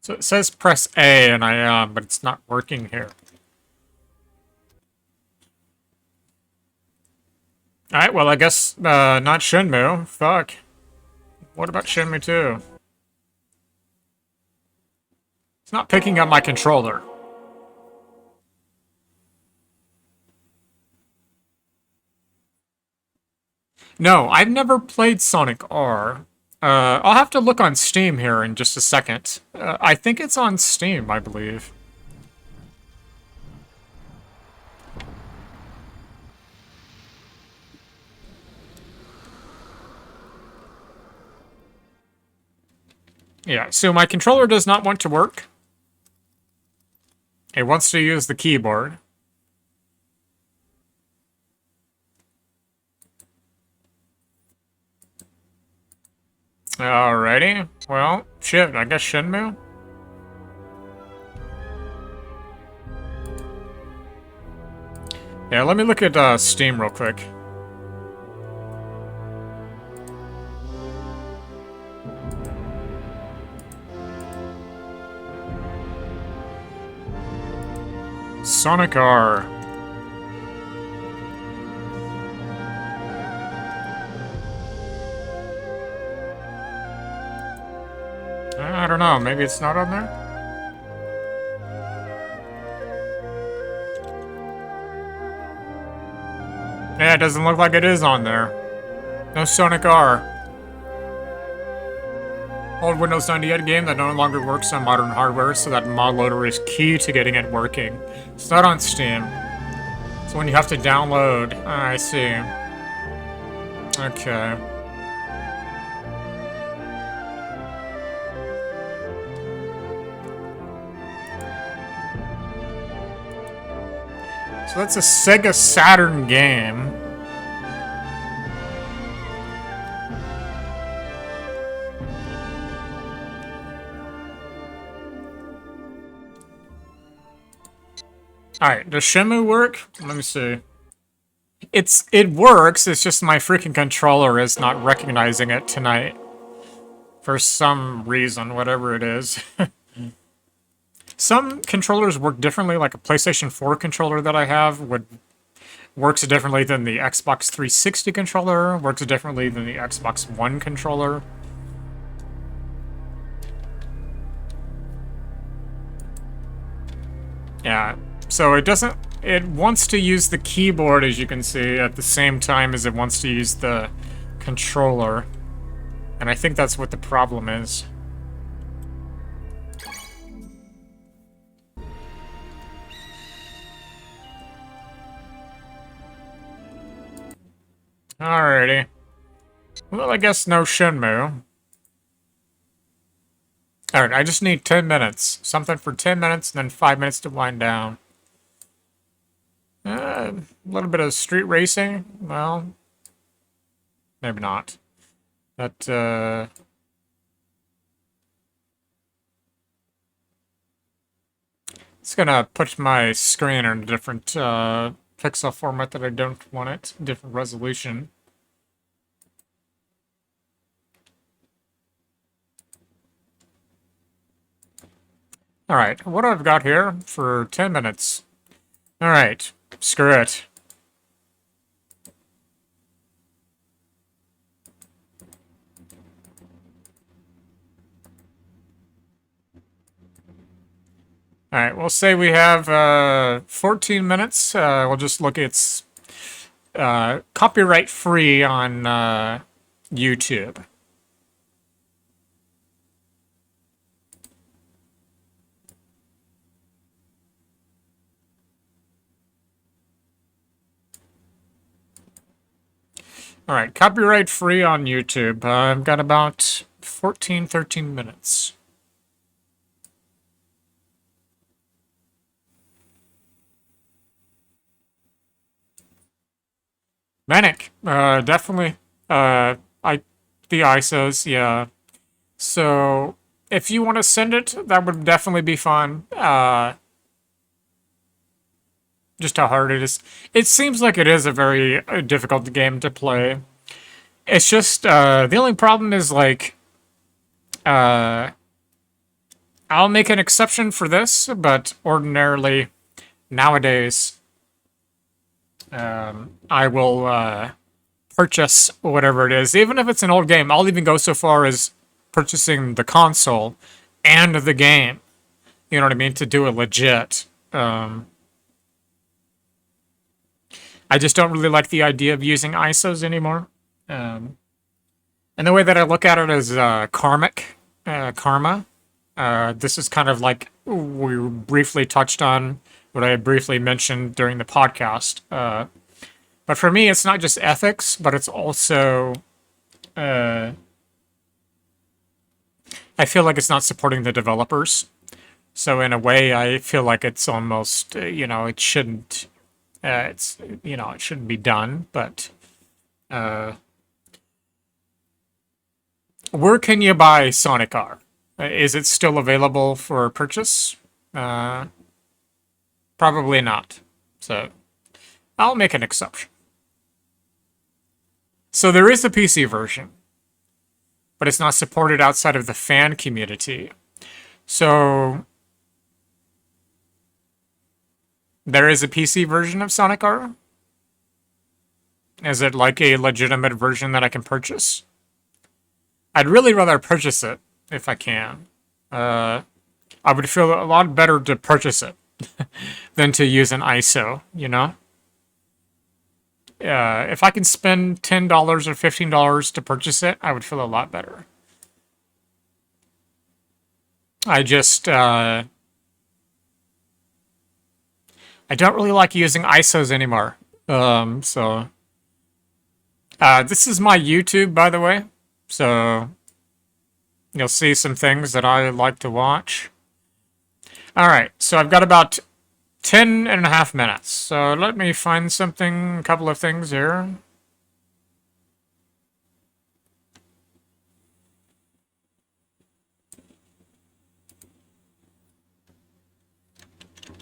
So it says press A, and I am, but it's not working here. Alright, well, I guess not Shenmue. Fuck. What about Shenmue 2? It's not picking up my controller. No, I've never played Sonic R. I'll have to look on Steam here in just a second. I think it's on Steam, I believe. Yeah, so my controller does not want to work. It wants to use the keyboard. Alrighty. Well, shit, I guess Shenmue? Yeah, let me look at Steam real quick. Sonic R. I don't know, maybe it's not on there? Yeah, it doesn't look like it is on there. No Sonic R. Old Windows 98 game that no longer works on modern hardware, so that mod loader is key to getting it working. It's not on Steam. It's when you have to download. Ah, I see. Okay. So that's a Sega Saturn game. Alright, does Shenmue work? Let me see. It works, it's just my freaking controller is not recognizing it tonight. For some reason, whatever it is. Some controllers work differently, like a PlayStation 4 controller that I have works differently than the Xbox 360 controller, works differently than the Xbox One controller. Yeah, so it wants to use the keyboard, as you can see, at the same time as it wants to use the controller. And I think that's what the problem is. Alrighty. Well, I guess no Shenmue. Alright, I just need 10 minutes. Something for 10 minutes and then 5 minutes to wind down. A little bit of street racing. Well, maybe not. But, it's gonna put my screen in a different, pixel format that I don't want it. Different resolution. Alright, what I've got here for 10 minutes. Alright, screw it. Alright, we'll say we have 14 minutes. We'll just look at copyright free on YouTube. Alright, copyright free on YouTube. I've got about 13 minutes. Manic, definitely. The ISOs, yeah. So, if you want to send it, that would definitely be fun. Just how hard it is. It seems like it is a very difficult game to play. It's just, the only problem is, like, I'll make an exception for this, but ordinarily, nowadays, I will, purchase whatever it is. Even if it's an old game, I'll even go so far as purchasing the console and the game. You know what I mean? To do it legit. I just don't really like the idea of using ISOs anymore. And the way that I look at it is karma. This is kind of like we briefly touched on, what I briefly mentioned during the podcast. But for me, it's not just ethics, but it's also... I feel like it's not supporting the developers. So in a way, I feel like it's almost, it shouldn't... it shouldn't be done, but... where can you buy Sonic R? Is it still available for purchase? Probably not. So, I'll make an exception. So there is a PC version, but it's not supported outside of the fan community. So, there is a PC version of Sonic R? Is it like a legitimate version that I can purchase? I'd really rather purchase it, if I can. I would feel a lot better to purchase it than to use an ISO, you know? If I can spend $10 or $15 to purchase it, I would feel a lot better. I just, I don't really like using ISOs anymore. This is my YouTube, by the way. So, you'll see some things that I like to watch. Alright, so I've got about 10 and a half minutes. So let me find something, a couple of things here.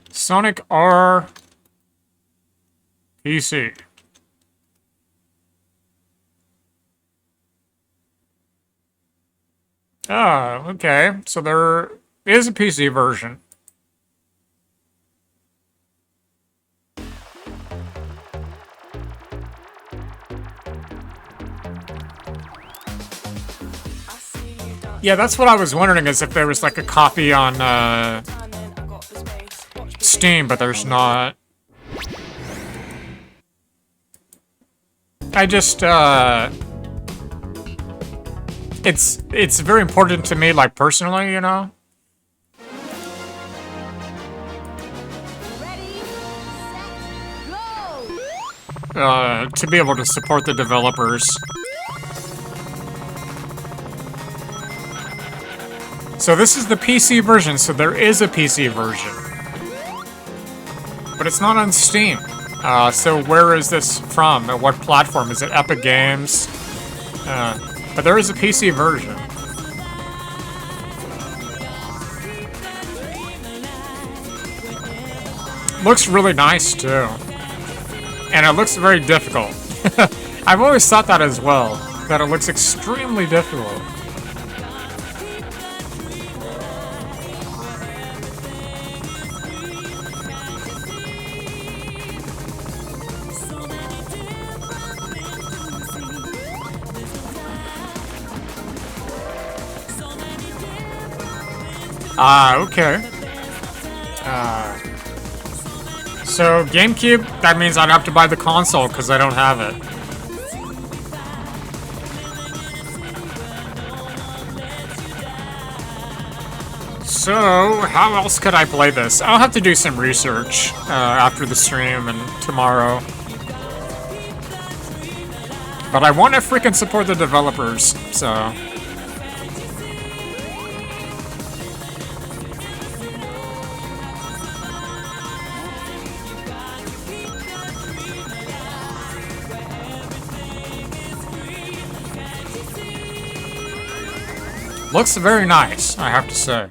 Sonic R PC. Oh, okay. So there is a PC version. Yeah, that's what I was wondering, is if there was like a copy on Steam, but there's not. I just, it's very important to me, like, personally, you know? To be able to support the developers. So this is the PC version, so there is a PC version. But it's not on Steam. So where is this from? What platform? Is it Epic Games? But there is a PC version. Looks really nice, too. And it looks very difficult. I've always thought that as well, that it looks extremely difficult. Okay. So, GameCube, that means I'd have to buy the console, because I don't have it. So, how else could I play this? I'll have to do some research after the stream and tomorrow. But I want to freaking support the developers, so... Looks very nice, I have to say.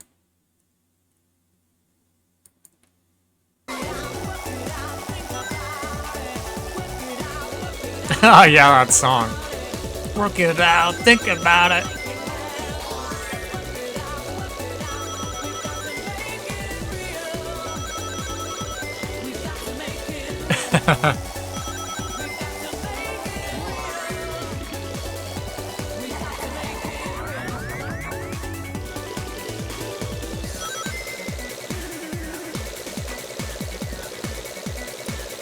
Oh yeah, that song. Work it out, think about it.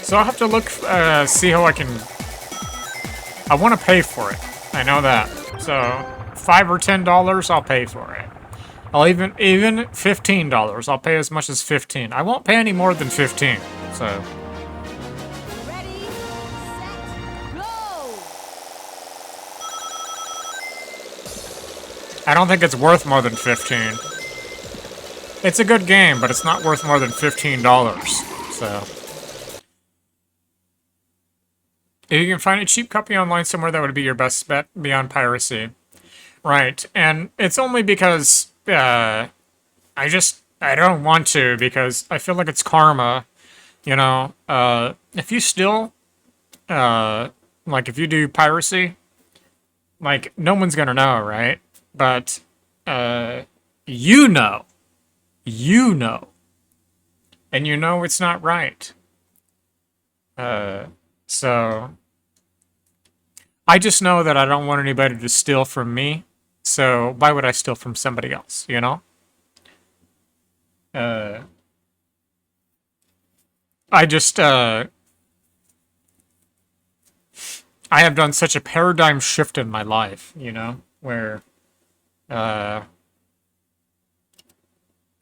So I'll have to look, see how I can... I want to pay for it. I know that. So, $5 or $10, I'll pay for it. I'll even $15. I'll pay as much as 15. I won't pay any more than 15. So... Ready, set, go! I don't think it's worth more than 15. It's a good game, but it's not worth more than $15. So... If you can find a cheap copy online somewhere, that would be your best bet beyond piracy. Right, and it's only because I don't want to, because I feel like it's karma, you know. If you steal, like if you do piracy, like no one's gonna know, right? But you know, and you know it's not right. So, I just know that I don't want anybody to steal from me, so why would I steal from somebody else, you know? I just, I have done such a paradigm shift in my life, you know, where,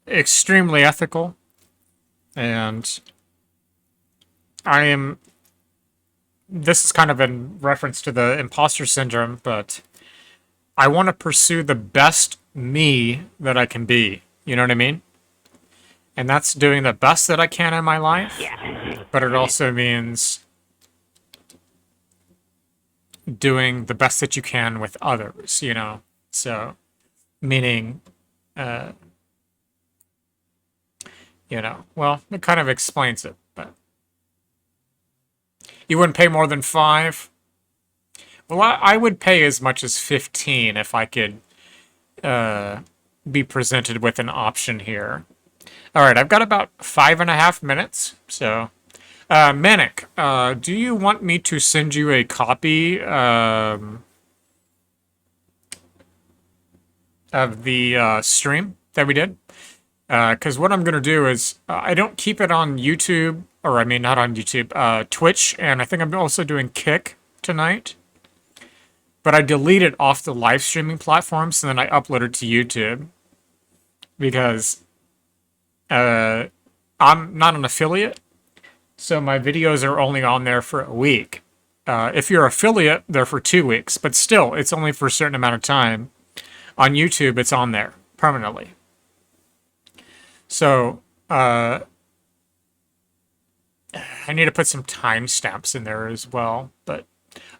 extremely ethical, and this is kind of in reference to the Imposter Syndrome, but I want to pursue the best me that I can be. You know what I mean? And that's doing the best that I can in my life, but it also means doing the best that you can with others, you know? So, meaning, you know, well, it kind of explains it, but... You wouldn't pay more than 5? Well, I would pay as much as 15 if I could be presented with an option here. Alright, I've got about 5.5 minutes, so... Manic, do you want me to send you a copy of the stream that we did? Because what I'm going to do is, I don't keep it on YouTube, or I mean, not on YouTube, Twitch, and I think I'm also doing Kick tonight. But I delete it off the live streaming platforms, and then I upload it to YouTube. Because, I'm not an affiliate, so my videos are only on there for a week. If you're an affiliate, they're for 2 weeks, but still, it's only for a certain amount of time. On YouTube, it's on there, permanently. So, I need to put some timestamps in there as well, but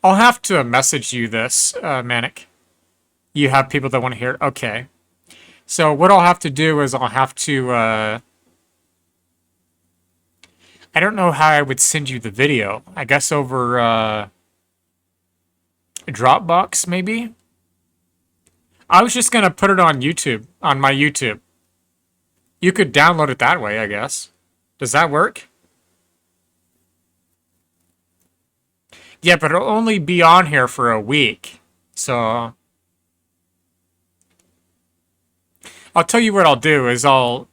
I'll have to message you this, Manic. You have people that want to hear it? Okay. So what I'll have to do is I'll have to, I don't know how I would send you the video. I guess over, Dropbox, maybe? I was just going to put it on YouTube, on my YouTube. You could download it that way, I guess. Does that work? Yeah, but it'll only be on here for a week. So... I'll tell you what I'll do is I'll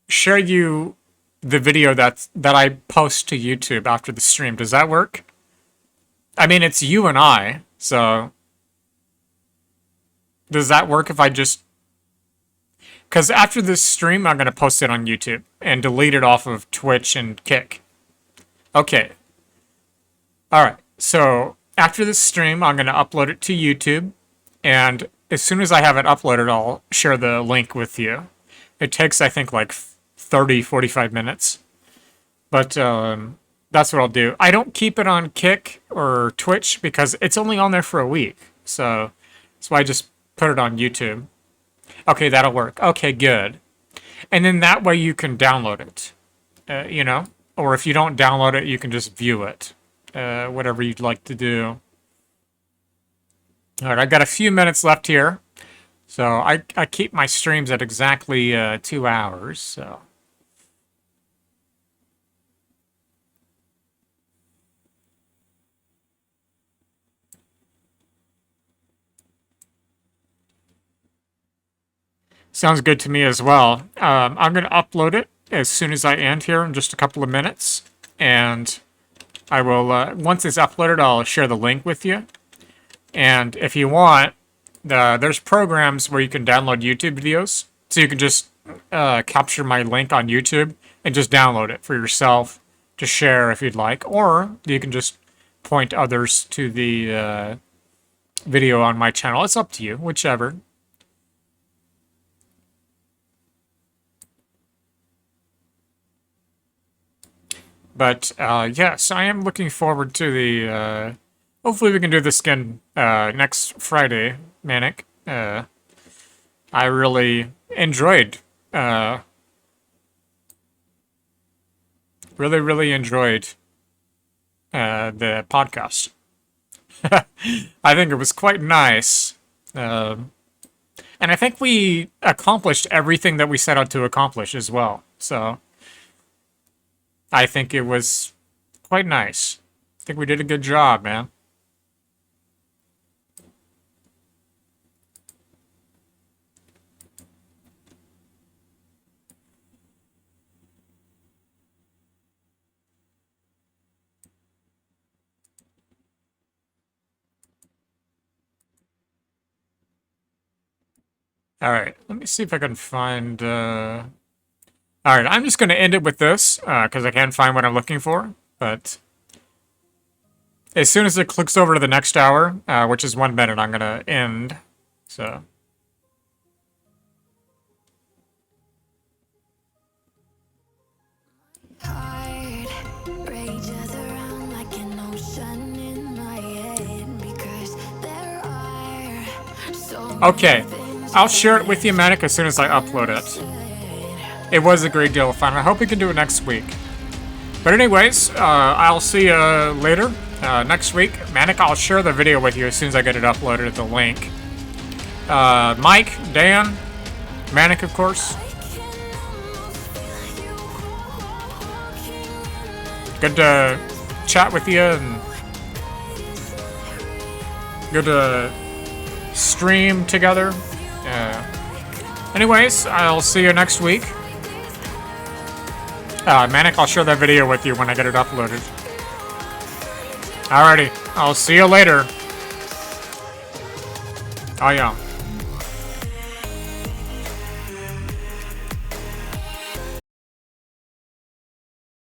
share you the video that I post to YouTube after the stream. Does that work? I mean, it's you and I, so... Does that work if I just... Because after this stream, I'm going to post it on YouTube and delete it off of Twitch and Kick. Okay. Alright, so after this stream, I'm going to upload it to YouTube, and as soon as I have it uploaded, I'll share the link with you. It takes, I think, like 30, 45 minutes. But that's what I'll do. I don't keep it on Kick or Twitch because it's only on there for a week. So that's why I just put it on YouTube. Okay, that'll work. Okay, good. And then that way you can download it, you know? Or if you don't download it, you can just view it. Whatever you'd like to do. Alright, I've got a few minutes left here. So I keep my streams at exactly 2 hours, so... Sounds good to me as well. I'm going to upload it as soon as I end here in just a couple of minutes. and I will, once it's uploaded, I'll share the link with you. And if you want, there's programs where you can download YouTube videos. So you can just capture my link on YouTube and just download it for yourself to share if you'd like. Or you can just point others to the video on my channel. It's up to you, whichever. But yes, I am looking forward to the. Hopefully, we can do this again next Friday, Manic. I really enjoyed. Really enjoyed the podcast. I think it was quite nice. And I think we accomplished everything that we set out to accomplish as well. So I think it was quite nice. I think we did a good job, man. All right, let me see if I can find... All right, I'm just going to end it with this, because I can't find what I'm looking for, but... As soon as it clicks over to the next hour, which is 1 minute, I'm going to end, so... Okay, I'll share it with you, Manic, as soon as I upload it. It was a great deal of fun. I hope we can do it next week. But anyways, I'll see you later. Next week. Manic, I'll share the video with you as soon as I get it uploaded, the link. Mike, Dan, Manic, of course. Good to chat with you, and good to stream together. Anyways, I'll see you next week. Manic, I'll share that video with you when I get it uploaded. Alrighty, I'll see you later. Oh yeah.